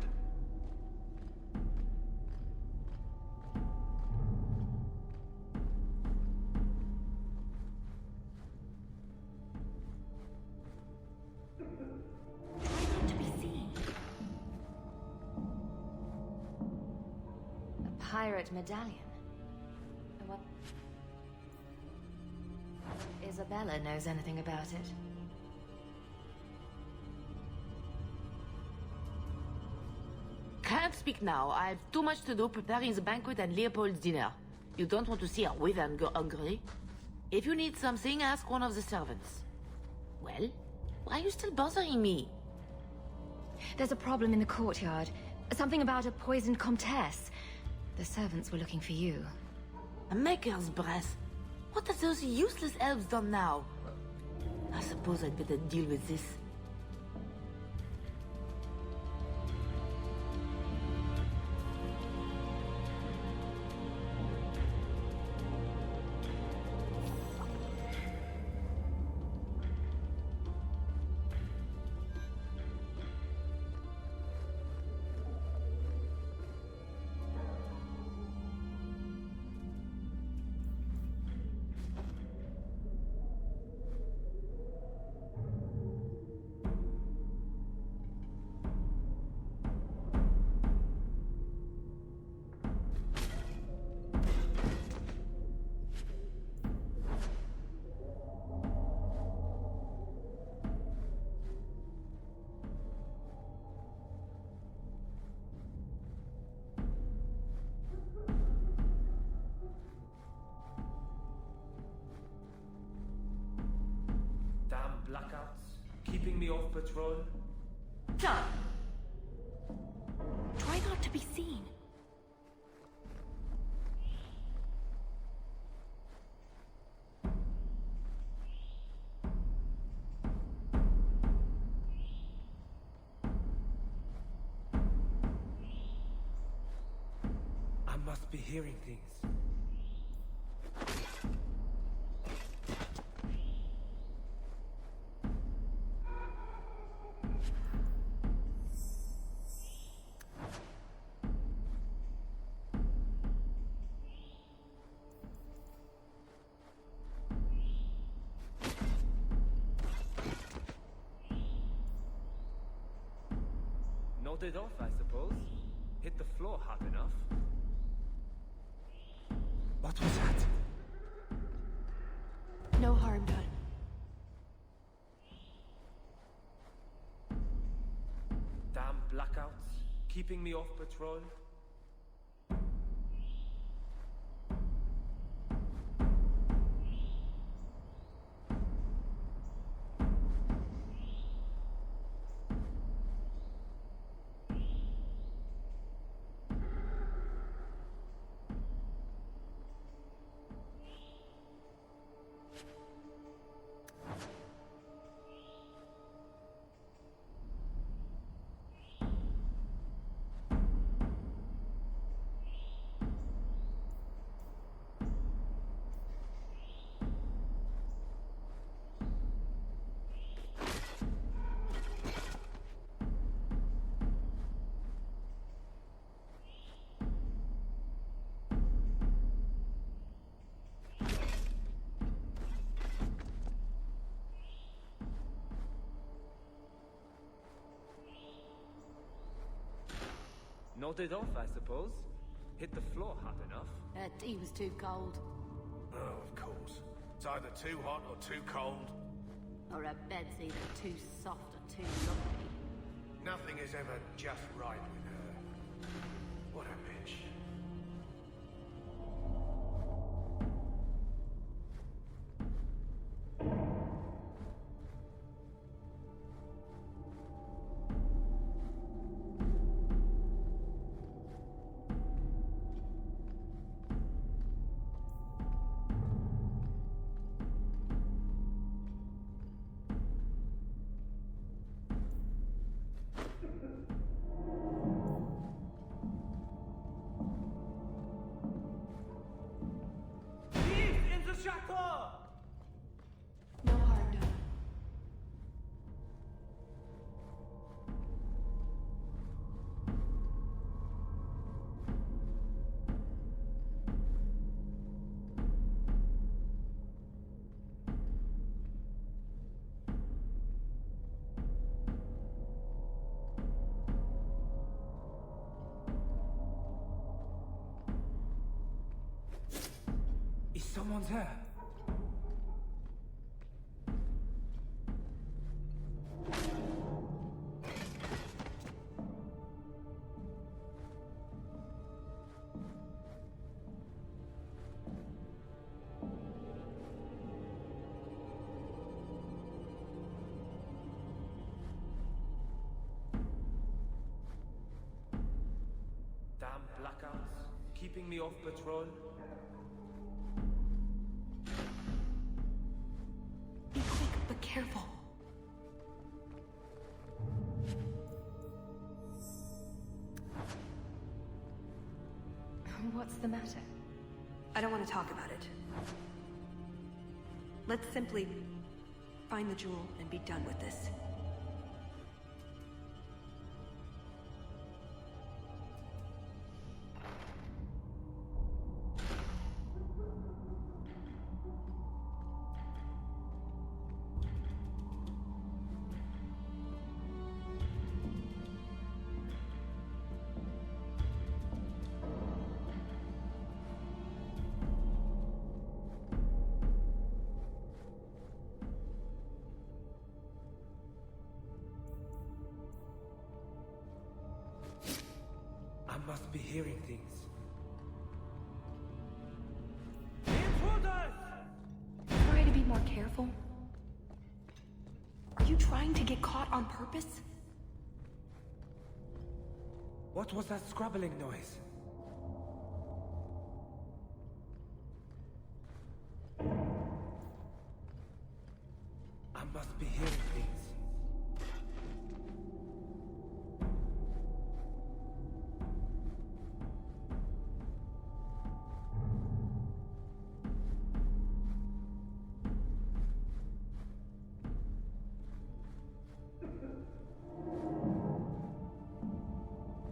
A pirate medallion. What? Isabella knows anything about it. Can't speak now. I've too much to do preparing the banquet and Leopold's dinner. You don't want to see a wyvern go hungry. If you need something, ask one of the servants. Well, why are you still bothering me? There's a problem in the courtyard. Something about a poisoned comtesse. The servants were looking for you. A maker's breath. What have those useless elves done now? I suppose I'd better deal with this. Blackouts, keeping me off patrol. Done. Try not to be seen. I must be hearing things. Nodded off, I suppose. Hit the floor hard enough. What was that? No harm done. Damn blackouts, keeping me off patrol. Nodded off, I suppose. Hit the floor hot enough. That tea was too cold. Oh, of course. It's either too hot or too cold. Or a bed's either too soft or too lumpy. Nothing is ever just right with her. What a bitch. No harm done. Is someone there? Damn blackouts, keeping me off patrol. Be quick, but careful. What's the matter? I don't want to talk about it. Let's simply find the jewel and be done with this. I must be hearing things. Try to be more careful. Are you trying to get caught on purpose? What was that scrabbling noise? I must be hearing things.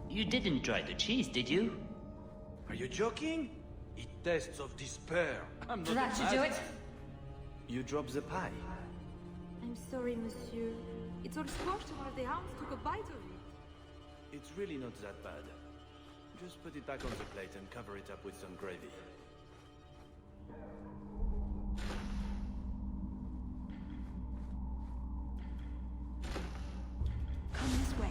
You didn't try the cheese, did you? Are you joking? It tastes of despair. I'm not That should do it. You dropped the pie. I'm sorry, monsieur. It's all squashed and one of the hounds took a bite of it. It's really not that bad. Just put it back on the plate and cover it up with some gravy. Come this way.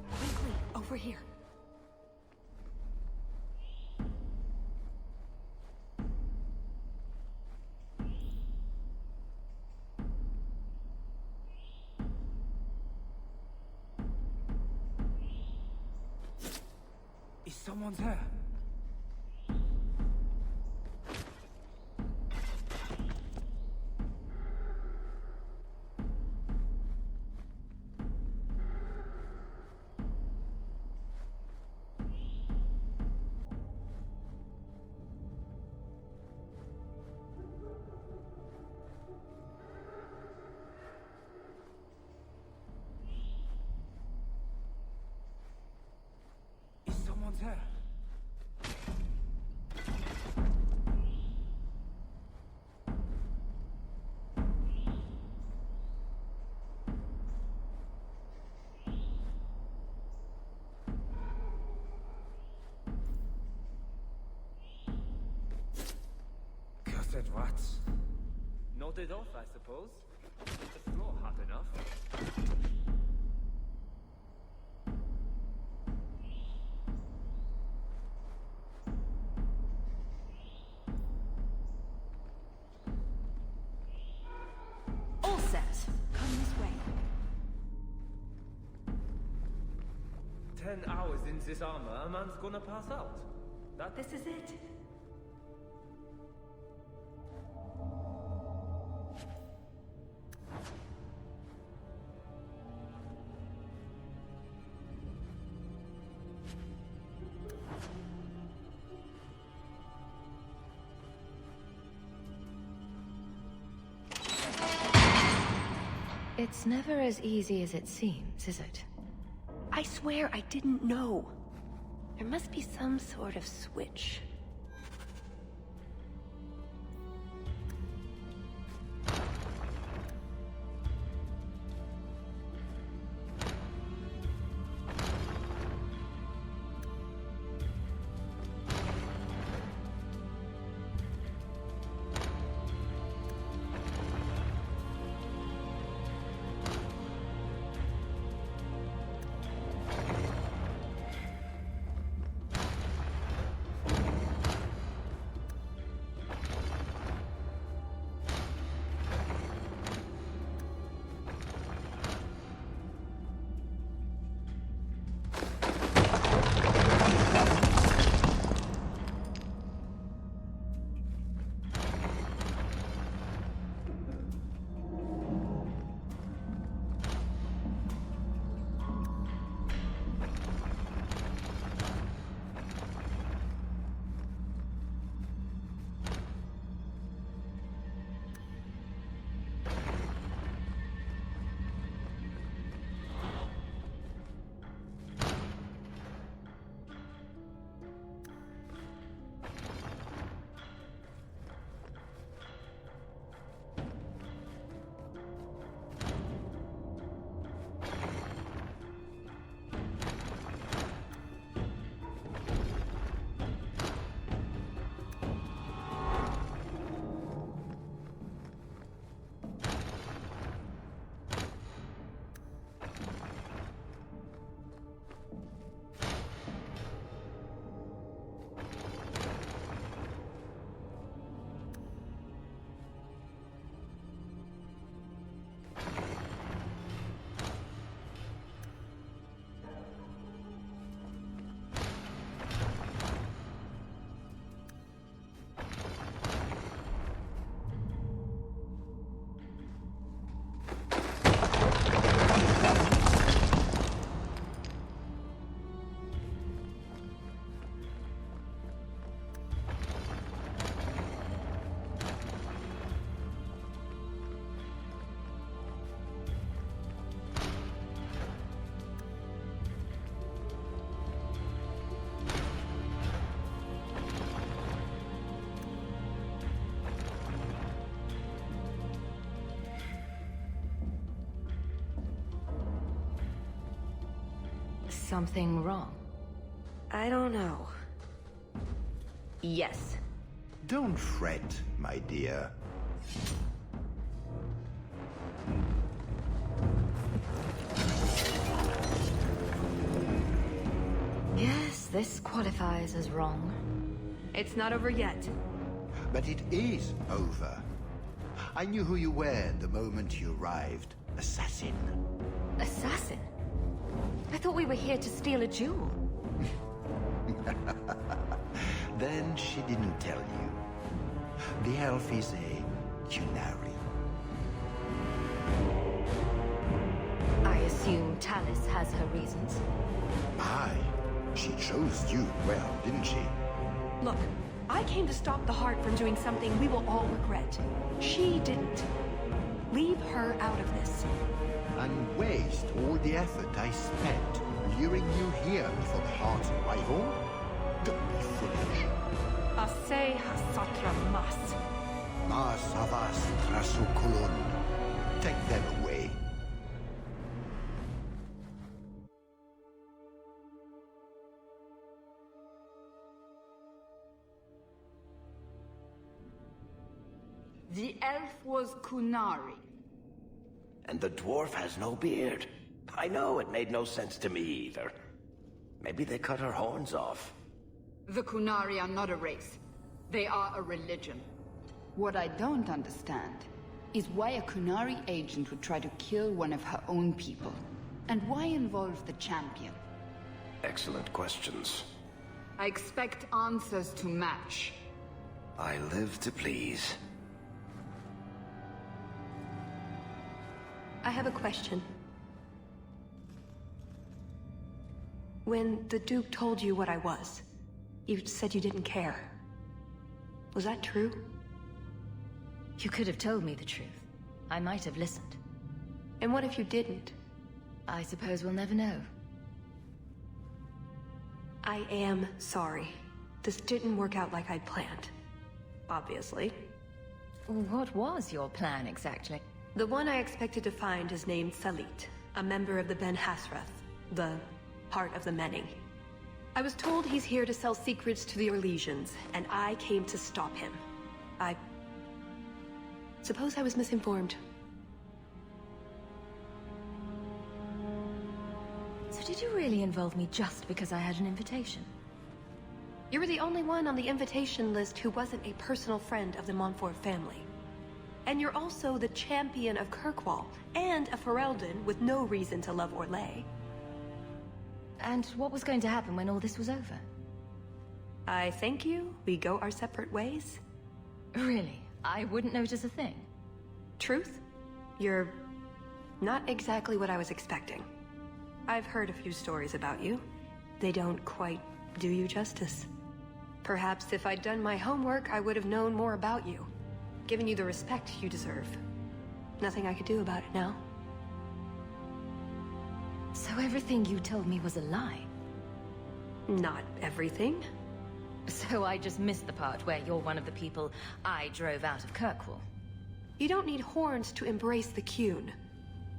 Quickly, over here. Is someone there? Someone's here. Cursed rats. Nodded off, I suppose. The floor hot enough. All set. Come this way. 10 hours in this armor, a man's gonna pass out. This is it. It's never as easy as it seems, is it? I swear I didn't know. There must be some sort of switch. Something wrong? I don't know. Yes. Don't fret, my dear. Yes, this qualifies as wrong. It's not over yet. But it is over. I knew who you were the moment you arrived. Assassin. Assassin? I thought we were here to steal a jewel. Then she didn't tell you. The elf is a Qunari. I assume Tallis has her reasons. Aye. She chose you well, didn't she? Look, I came to stop the Heart from doing something we will all regret. She didn't. Leave her out of this. And waste all the effort I spent luring you here before the Heart's arrival? Don't be foolish. Asay hasatra mas. Ma savas trasukulun. Take them away. The elf was Kunari. And the dwarf has no beard. I know, it made no sense to me either. Maybe they cut her horns off. The Kunari are not a race. They are a religion. What I don't understand is why a Kunari agent would try to kill one of her own people. And why involve the champion? Excellent questions. I expect answers to match. I live to please. I have a question. When the Duke told you what I was, you said you didn't care. Was that true? You could have told me the truth. I might have listened. And what if you didn't? I suppose we'll never know. I am sorry. This didn't work out like I'd planned. Obviously. What was your plan exactly? The one I expected to find is named Salit, a member of the Ben Hasrath, the Heart of the Many. I was told he's here to sell secrets to the Orlesians, and I came to stop him. I suppose I was misinformed. So did you really involve me just because I had an invitation? You were the only one on the invitation list who wasn't a personal friend of the Montfort family. And you're also the champion of Kirkwall, and a Ferelden with no reason to love Orlais. And what was going to happen when all this was over? I thank you. We go our separate ways. Really? I wouldn't notice a thing. Truth? You're not exactly what I was expecting. I've heard a few stories about you. They don't quite do you justice. Perhaps if I'd done my homework, I would have known more about you. Given you the respect you deserve. Nothing I could do about it now. So everything you told me was a lie? Not everything. So I just missed the part where you're one of the people I drove out of Kirkwall. You don't need horns to embrace the Qun.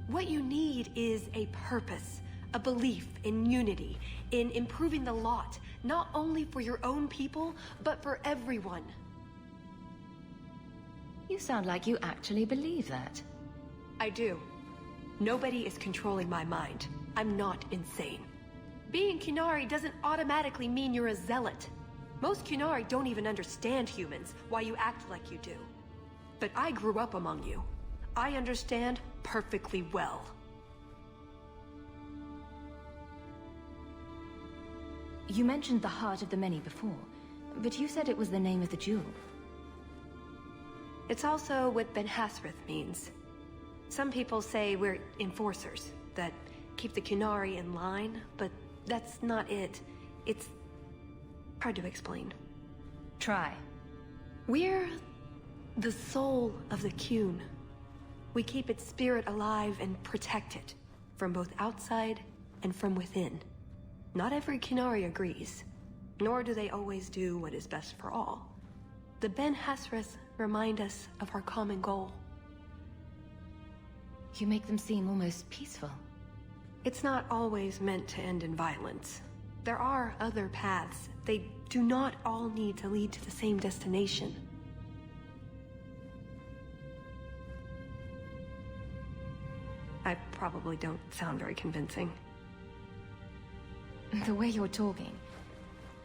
What you need is a purpose, a belief in unity, in improving the lot, not only for your own people, but for everyone. You sound like you actually believe that. I do. Nobody is controlling my mind. I'm not insane. Being Qunari doesn't automatically mean you're a zealot. Most Qunari don't even understand humans, why you act like you do. But I grew up among you. I understand perfectly well. You mentioned the Heart of the Many before, but you said it was the name of the jewel. It's also what Ben Hasrath means. Some people say we're enforcers, that keep the Qunari in line, but that's not it. It's hard to explain. Try. We're the soul of the Qun. We keep its spirit alive and protect it, from both outside and from within. Not every Qunari agrees, nor do they always do what is best for all. The Ben Hasrath remind us of our common goal. You make them seem almost peaceful. It's not always meant to end in violence. There are other paths. They do not all need to lead to the same destination. I probably don't sound very convincing. The way you're talking,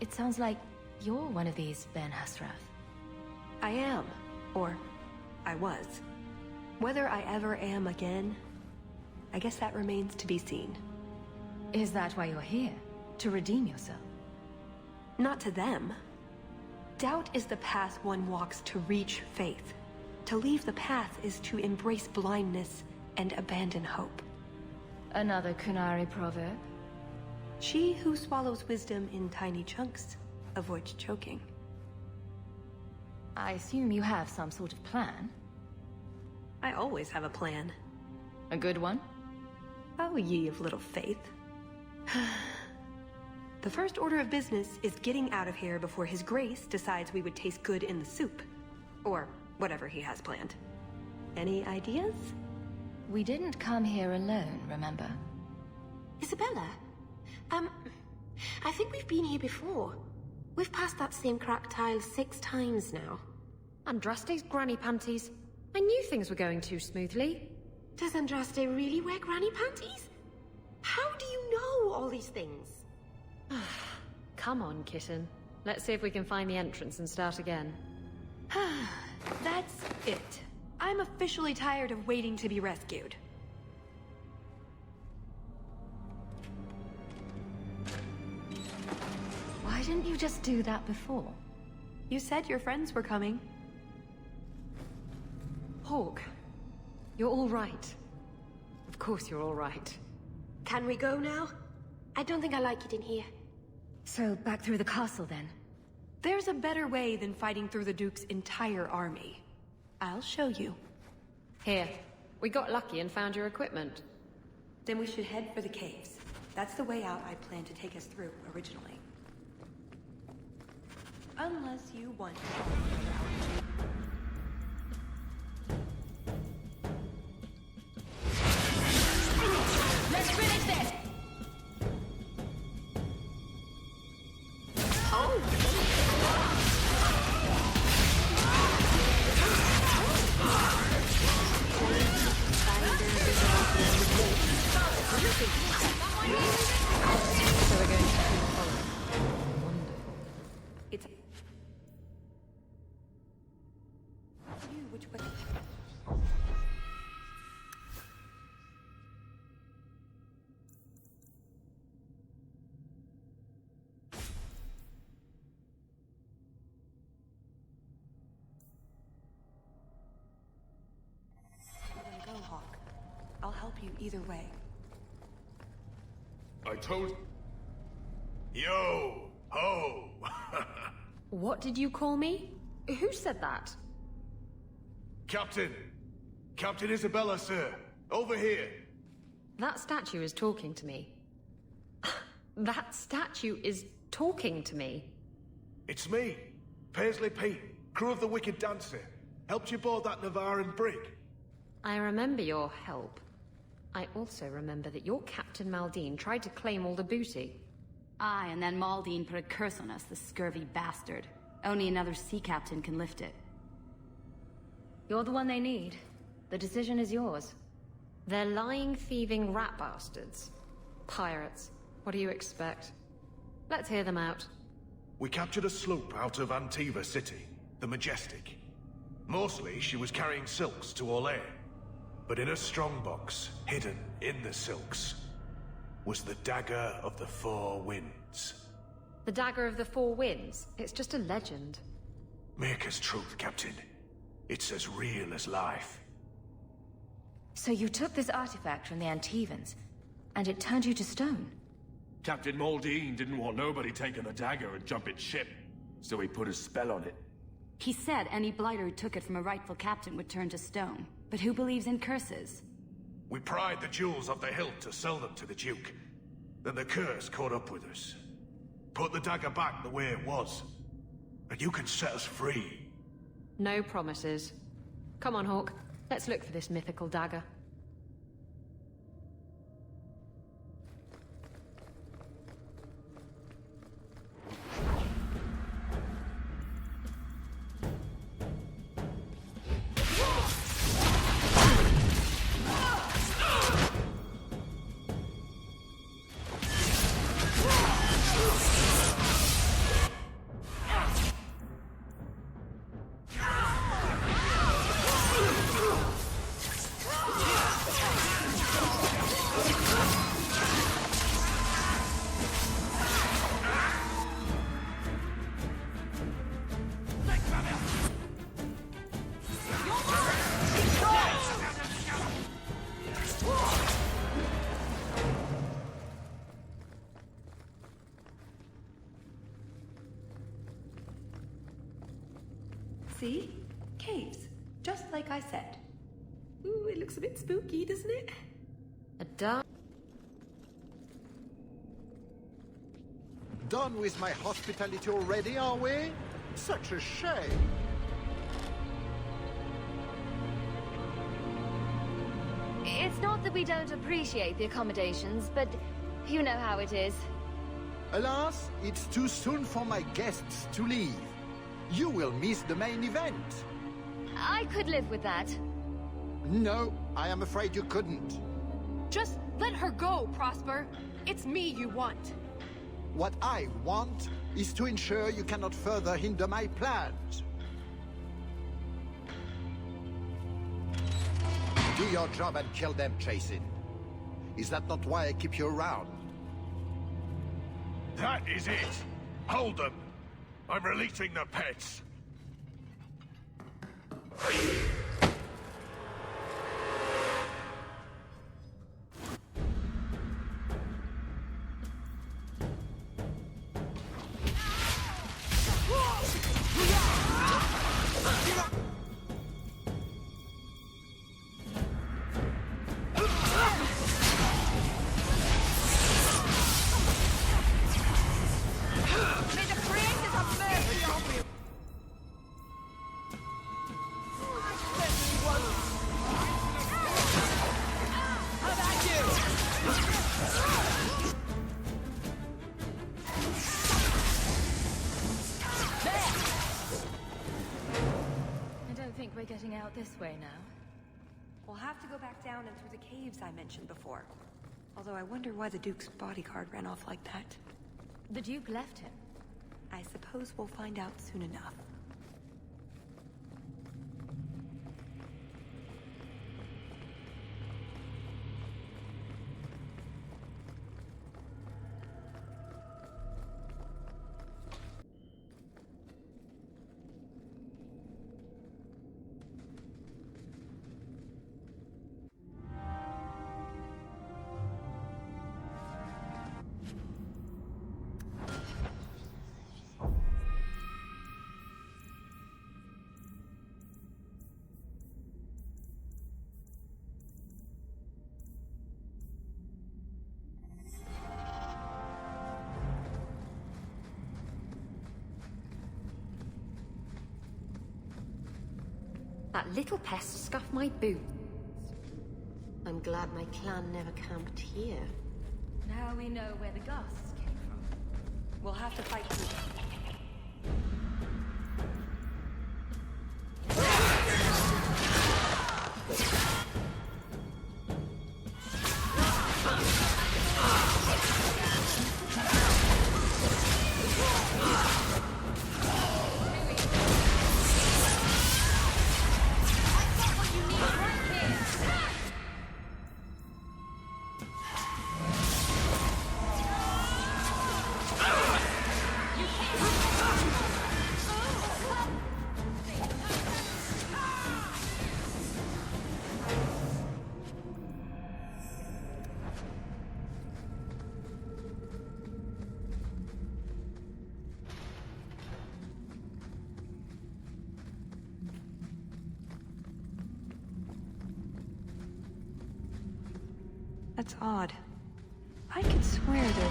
it sounds like you're one of these Ben Hasrath. I am. Or, I was. Whether I ever am again, I guess that remains to be seen. Is that why you're here? To redeem yourself? Not to them. Doubt is the path one walks to reach faith. To leave the path is to embrace blindness and abandon hope. Another Qunari proverb? She who swallows wisdom in tiny chunks avoids choking. I assume you have some sort of plan? I always have a plan. A good one? Oh, ye of little faith. The first order of business is getting out of here before His Grace decides we would taste good in the soup. Or whatever he has planned. Any ideas? We didn't come here alone, remember? Isabella? I think we've been here before. We've passed that same cracked tile 6 times now. Andraste's granny panties. I knew things were going too smoothly. Does Andraste really wear granny panties? How do you know all these things? Come on, kitten. Let's see if we can find the entrance and start again. That's it. I'm officially tired of waiting to be rescued. Why didn't you just do that before? You said your friends were coming. Hawke, you're all right. Of course you're all right. Can we go now? I don't think I like it in here. So, back through the castle then? There's a better way than fighting through the Duke's entire army. I'll show you. Here, we got lucky and found your equipment. Then we should head for the caves. That's the way out I planned to take us through originally. Unless you want to. Let's finish this! So we're going to Kirkwall. Wonderful. It's you. Which way? Go, Hawke. I'll help you either way. I told... Yo! Ho! What did you call me? Who said that? Captain! Captain Isabella, sir! Over here! That statue is talking to me. That statue is talking to me. It's me, Paisley Pete, crew of the Wicked Dancer. Helped you board that Navaran brig. I remember your help. I also remember that your Captain Maldine tried to claim all the booty. Aye, and then Maldine put a curse on us, the scurvy bastard. Only another sea captain can lift it. You're the one they need. The decision is yours. They're lying, thieving rat bastards. Pirates. What do you expect? Let's hear them out. We captured a sloop out of Antiva City, the Majestic. Mostly, she was carrying silks to Orlais. But in a strongbox, hidden in the silks, was the Dagger of the Four Winds. The Dagger of the Four Winds? It's just a legend. Maker's truth, Captain. It's as real as life. So you took this artifact from the Antivans, and it turned you to stone? Captain Maldine didn't want nobody taking the dagger and jumping ship, so he put a spell on it. He said any blighter who took it from a rightful captain would turn to stone. But who believes in curses? We pried the jewels off the hilt to sell them to the Duke. Then the curse caught up with us. Put the dagger back the way it was. And you can set us free. No promises. Come on, Hawke. Let's look for this mythical dagger. See? Caves. Just like I said. Ooh, it looks a bit spooky, doesn't it? A dark... done with my hospitality already, are we? Such a shame. It's not that we don't appreciate the accommodations, but you know how it is. Alas, it's too soon for my guests to leave. You will miss the main event. I could live with that. No, I am afraid you couldn't. Just let her go, Prosper. It's me you want. What I want is to ensure you cannot further hinder my plans. Do your job and kill them, Chasin. Is that not why I keep you around? That is it! Hold them! I'm releasing the pets! Getting out this way now. We'll have to go back down and through the caves I mentioned before. Although I wonder why the Duke's bodyguard ran off like that. The Duke left him. I suppose we'll find out soon enough. That little pest scuffed my boots. I'm glad my clan never camped here. Now we know where the ghasts came from. We'll have to fight through them. That's odd. I could swear there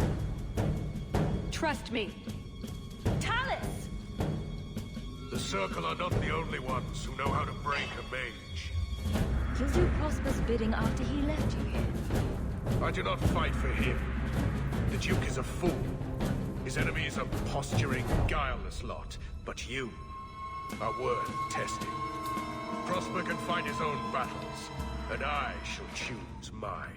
was... Trust me. Talus! The Circle are not the only ones who know how to break a mage. You'll do Prosper's bidding after he left you here. I do not fight for him. The Duke is a fool. His enemies are posturing, guileless lot. But you are worth testing. Prosper can fight his own battles, and I shall choose mine.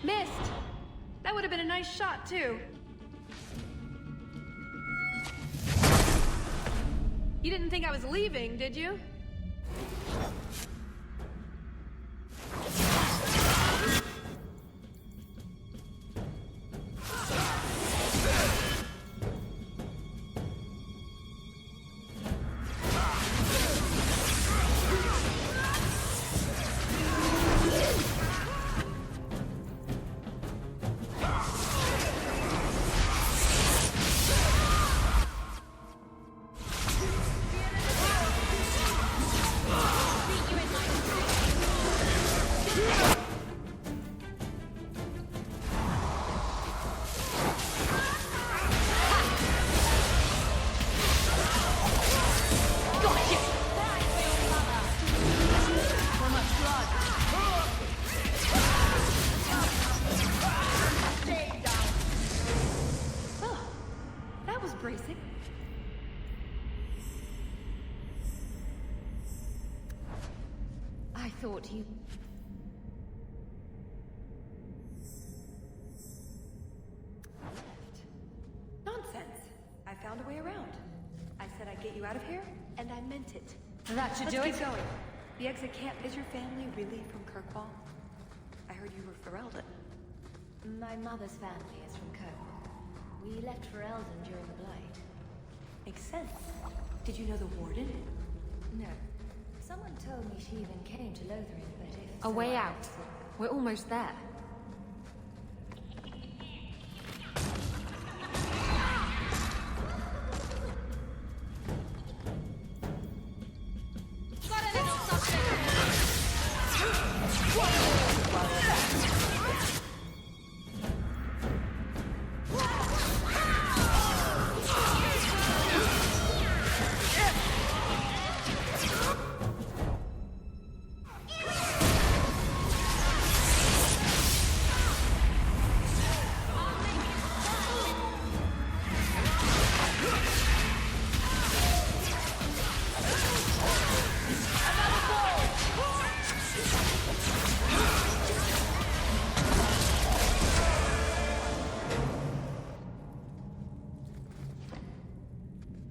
Missed! That would have been a nice shot, too. You didn't think I was leaving, did you? I thought you... Nonsense. I found a way around. I said I'd get you out of here, and I meant it. That should do it. Let's keep going. The exit camp. Is your family really from Kirkwall? I heard you were Ferelden. My mother's family is from Kirkwall. We left for Eldon during the Blight. Makes sense. Did you know the Warden? No. Someone told me she even came to Lothringen, but if... A way out. We're almost there.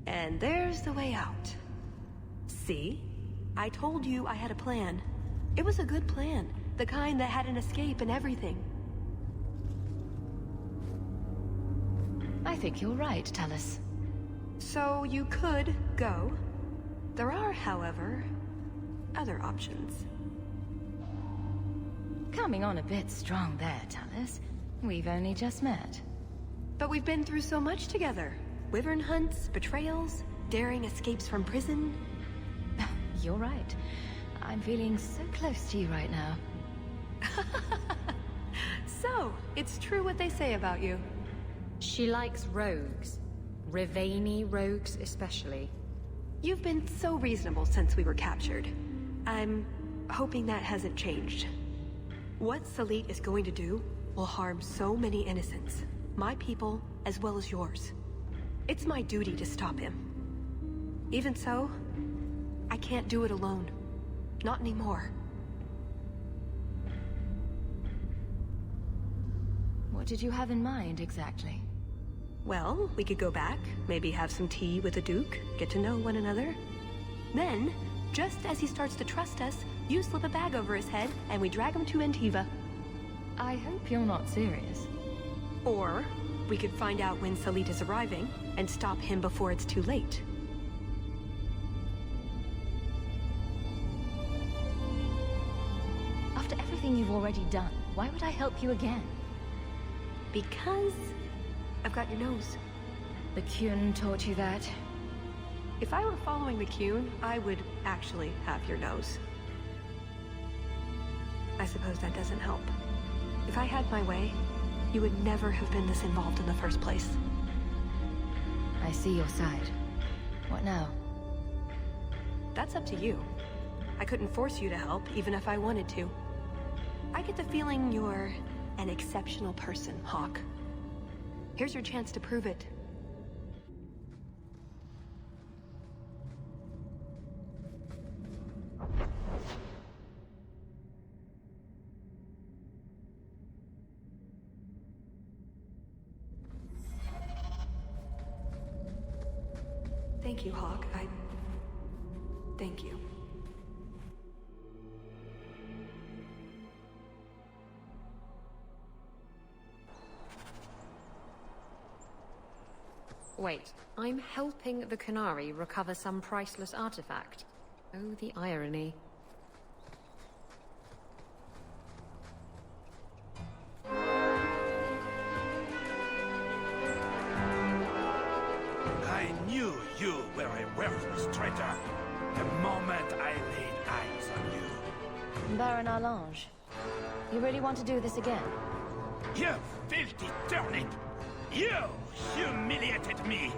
And there's the way out. See? I told you I had a plan. It was a good plan. The kind that had an escape and everything. I think you're right, Talus. So you could go. There are, however, other options. Coming on a bit strong there, Talus. We've only just met. But we've been through so much together. Wyvern hunts, betrayals, daring escapes from prison. You're right. I'm feeling so close to you right now. So, it's true what they say about you. She likes rogues. Rivani rogues especially. You've been so reasonable since we were captured. I'm hoping that hasn't changed. What Salit is going to do will harm so many innocents. My people, as well as yours. It's my duty to stop him. Even so, I can't do it alone. Not anymore. What did you have in mind, exactly? Well, we could go back, maybe have some tea with the Duke, get to know one another. Then, just as he starts to trust us, you slip a bag over his head, and we drag him to Antiva. I hope you're not serious. Or, we could find out when Salit is arriving, and stop him before it's too late. After everything you've already done, why would I help you again? Because I've got your nose. The Qun taught you that? If I were following the Qun, I would actually have your nose. I suppose that doesn't help. If I had my way, you would never have been this involved in the first place. I see your side. What now? That's up to you. I couldn't force you to help, even if I wanted to. I get the feeling you're an exceptional person, Hawke. Here's your chance to prove it. Thank you, Hawke. Thank you. Wait, I'm helping the Qunari recover some priceless artifact. Oh, the irony. I knew you were a worthless traitor the moment I laid eyes on you. Baron Arlange. You really want to do this again? You filthy turnip! You humiliated me!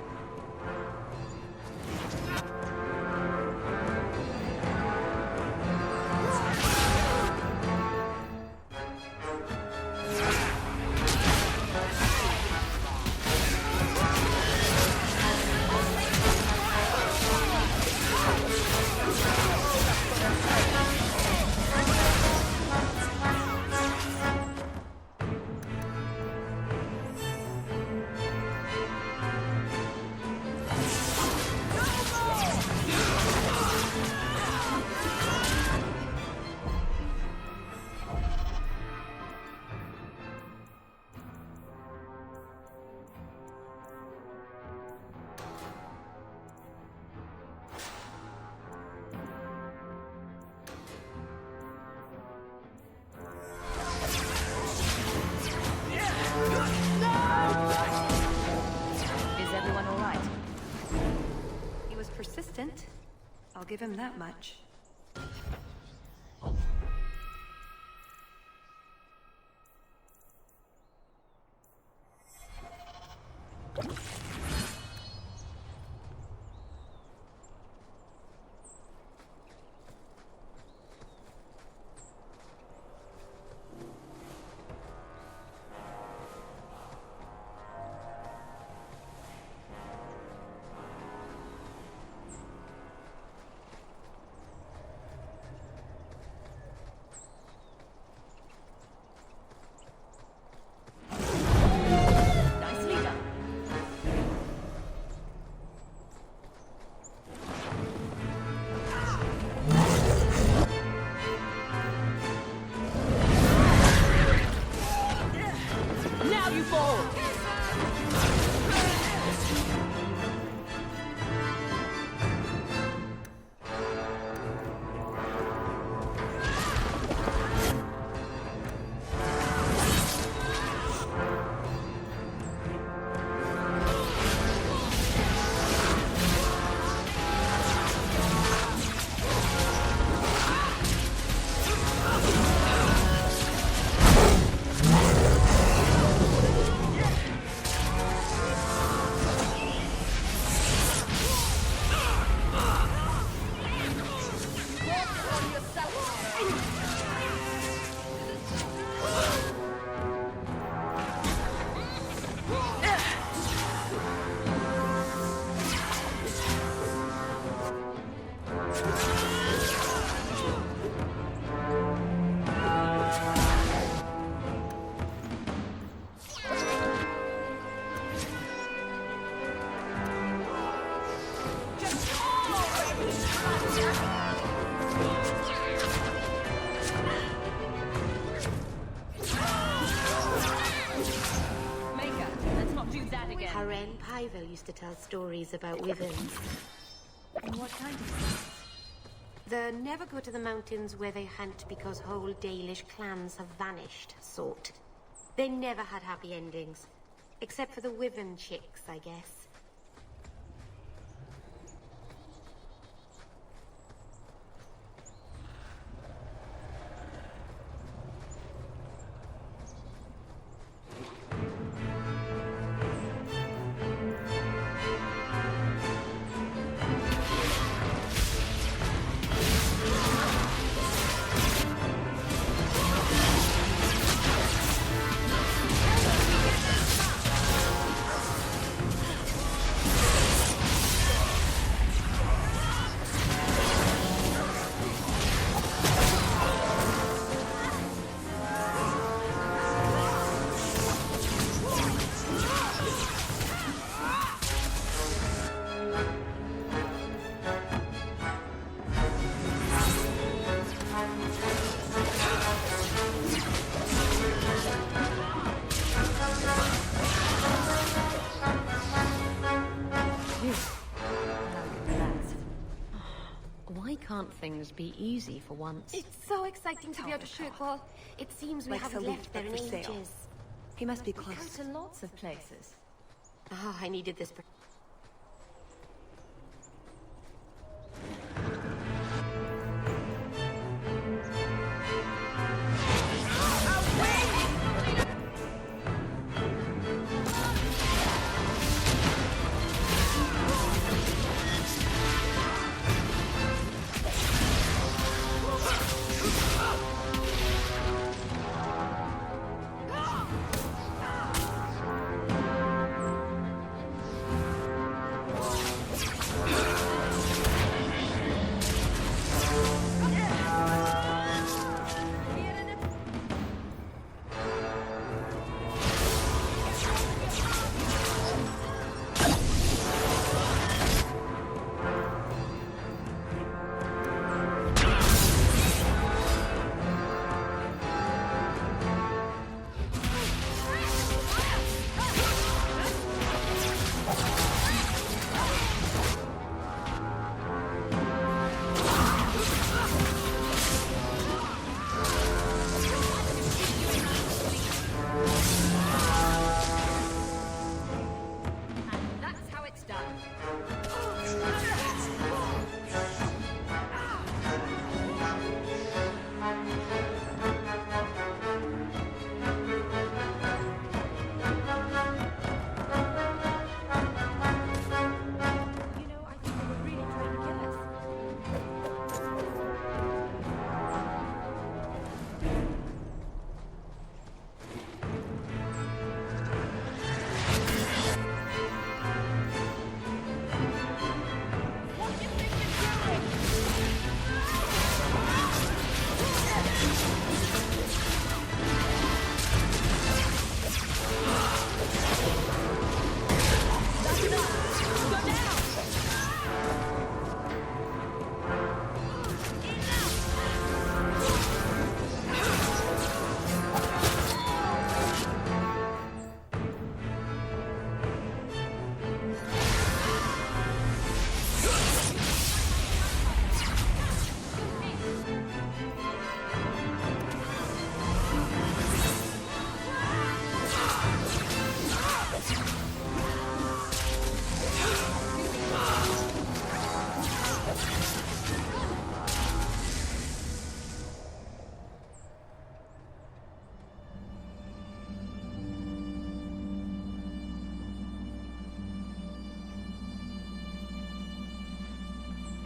Persistent. I'll give him that much. Used to tell stories about wyverns. And what kind of things? The never go to the mountains where they hunt because whole Dalish clans have vanished sort. They never had happy endings. Except for the wyvern chicks, I guess. Can't things be easy for once? It's so exciting to be out of Kirkwall. It seems we haven't left there in ages. He must be We close. go to lots of places. Oh, I needed this.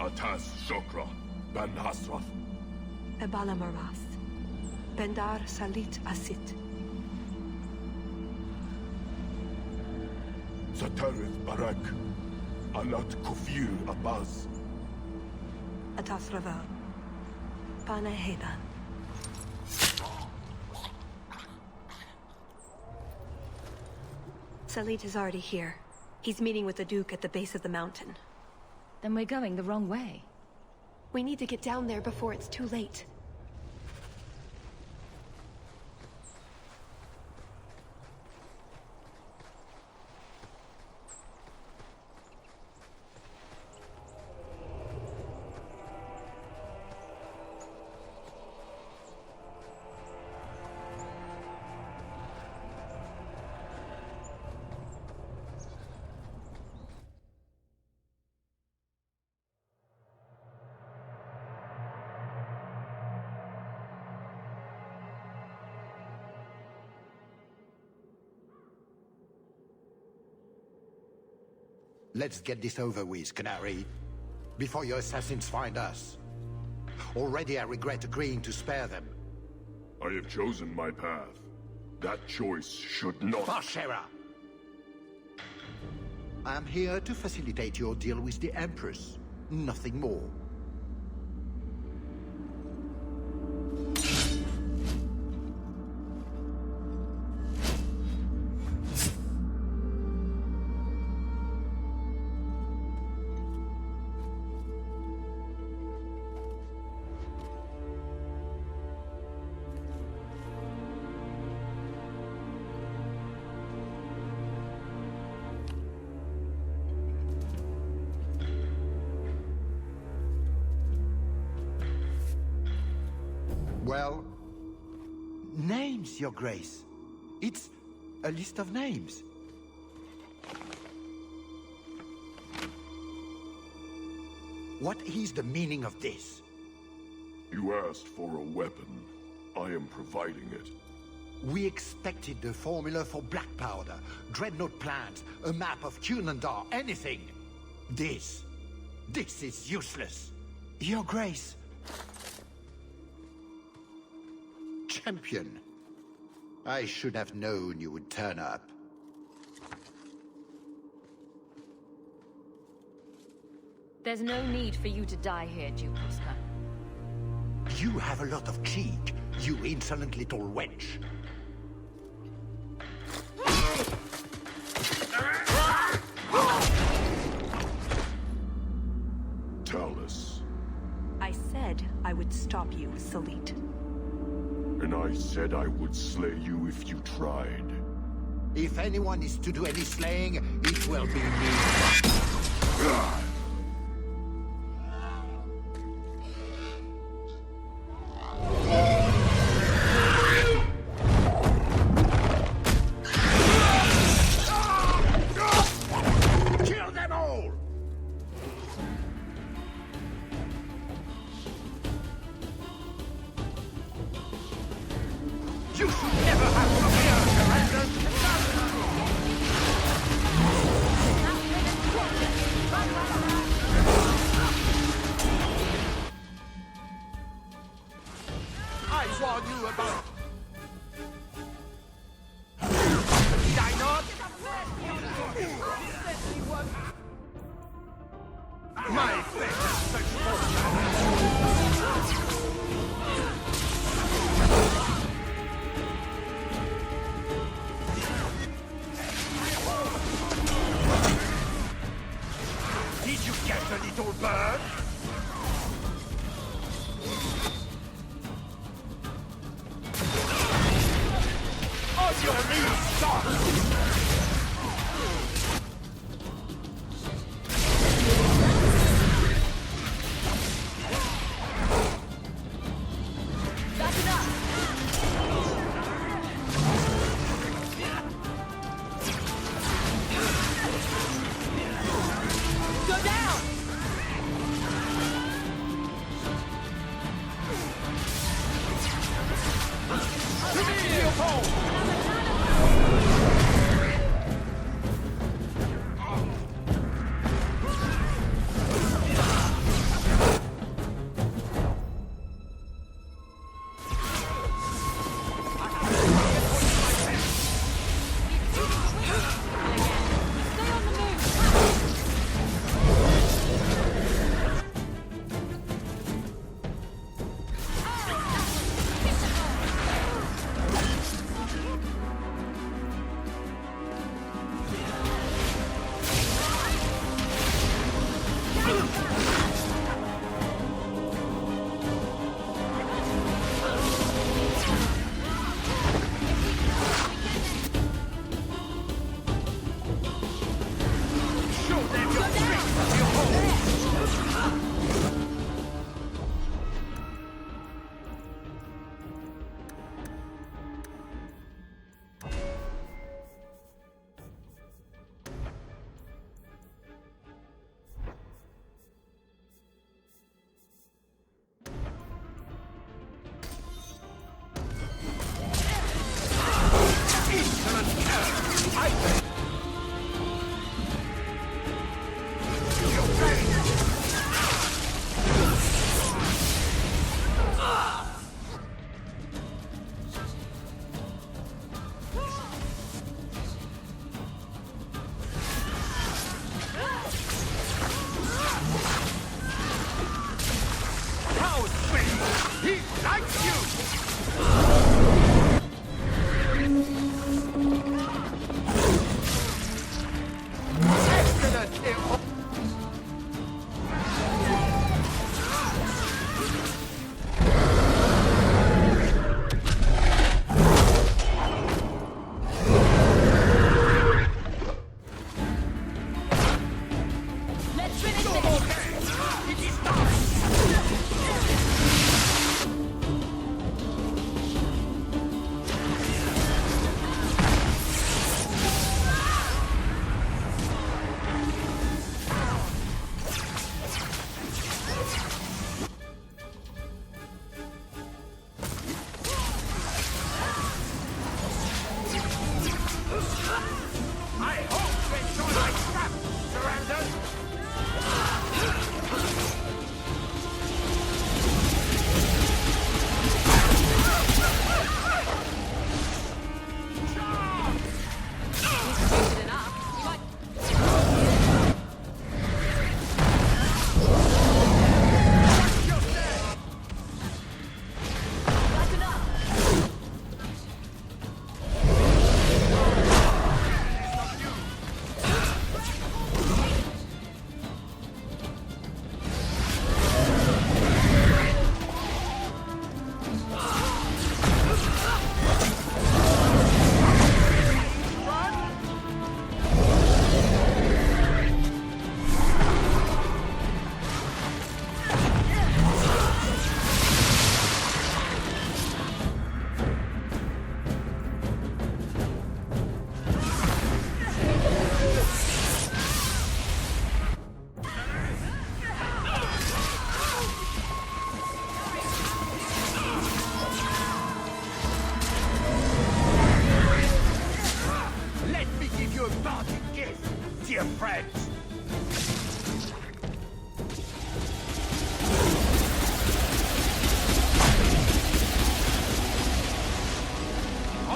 Atas Shokra, Ben Hasrath. Ebala Marath. Bendar Salit Asit. Satarith Barak, Alat Kufir Abbas. Atas Raval. Bana Hedan. Salit is already here. He's meeting with the Duke at the base of the mountain. Then we're going the wrong way. We need to get down there before it's too late. Let's get this over with, Canary. Before your assassins find us. Already I regret agreeing to spare them. I have chosen my path. That choice should not... Bashera! I am here to facilitate your deal with the Empress. Nothing more. Well, names, Your Grace. It's a list of names. What is the meaning of this? You asked for a weapon. I am providing it. We expected the formula for black powder, dreadnought plans, a map of Cunandar, anything. This is useless. Your Grace. Champion. I should have known you would turn up. There's no need for you to die here, Duke Oscar. You have a lot of cheek, you insolent little wench. Tell us. I said I would stop you, Salit. And I said I would slay you if you tried. If anyone is to do any slaying, it will be me. Kill them all! You should never have come here, surrender! I warned you about... Did I not? My fate is such Did you get a little bird? On your knees, son!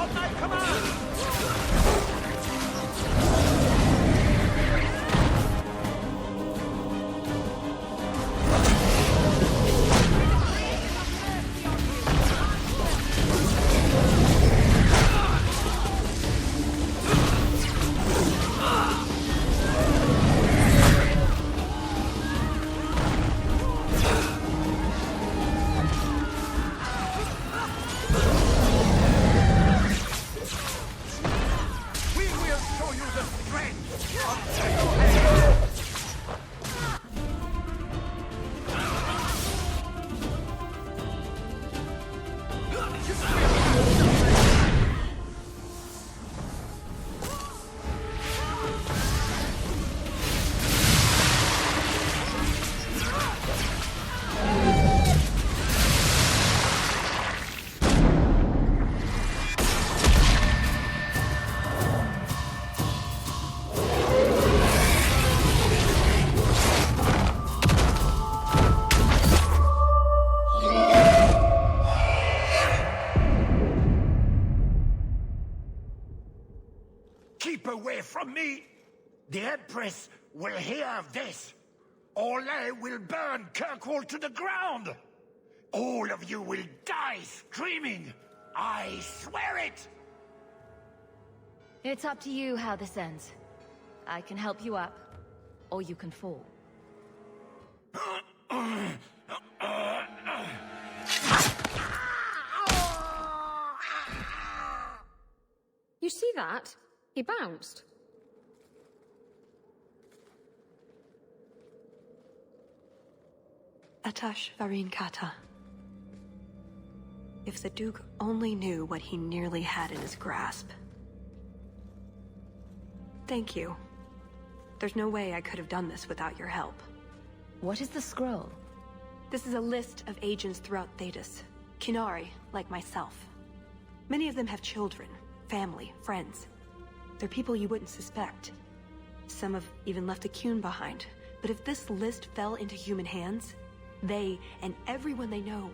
on my command! Keep away from me! The Empress will hear of this. Orlais will burn Kirkwall to the ground! All of you will die screaming! I swear it! It's up to you how this ends. I can help you up, or you can fall. You see that? He bounced. Atash Varin Kata. If the Duke only knew what he nearly had in his grasp. Thank you. There's no way I could have done this without your help. What is the scroll? This is a list of agents throughout Thedas. Qunari, like myself. Many of them have children, family, friends. They're people you wouldn't suspect. Some have even left a Qun behind. But if this list fell into human hands, they, and everyone they know,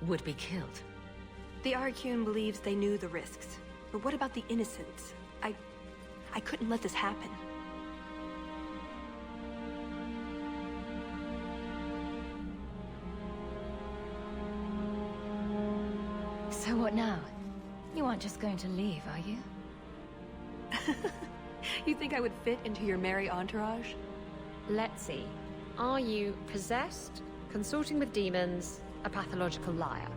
would be killed. The Arcune believes they knew the risks. But what about the innocents? I couldn't let this happen. So what now? You aren't just going to leave, are you? You think I would fit into your merry entourage? Let's see. Are you possessed, consorting with demons, a pathological liar?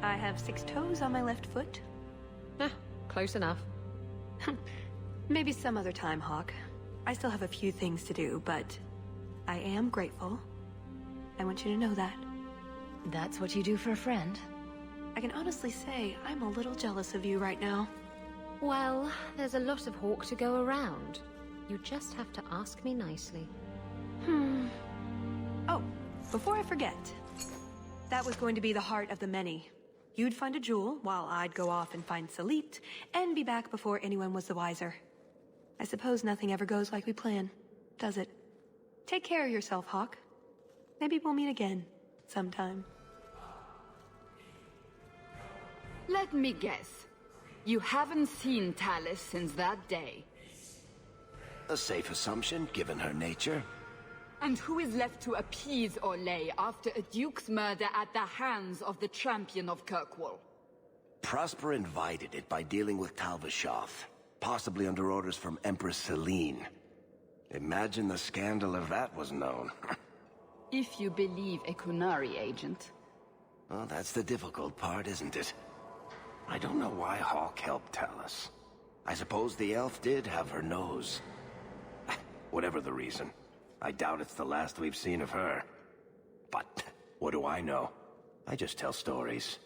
I have 6 toes on my left foot. Close enough. Maybe some other time, Hawke. I still have a few things to do, but I am grateful. I want you to know that. That's what you do for a friend. I can honestly say I'm a little jealous of you right now. Well, there's a lot of Hawke to go around. You just have to ask me nicely. Oh, before I forget. That was going to be the heart of the many. You'd find a jewel, while I'd go off and find Salit, and be back before anyone was the wiser. I suppose nothing ever goes like we plan, does it? Take care of yourself, Hawke. Maybe we'll meet again, sometime. Let me guess. You haven't seen Tallis since that day. A safe assumption, given her nature. And who is left to appease Orlais after a duke's murder at the hands of the champion of Kirkwall? Prosper invited it by dealing with Talvashoth, possibly under orders from Empress Celine. Imagine the scandal if that was known. If you believe a Qunari agent. Well, that's the difficult part, isn't it? I don't know why Hawke helped Tallis. I suppose the elf did have her nose. Whatever the reason, I doubt it's the last we've seen of her. But what do I know? I just tell stories.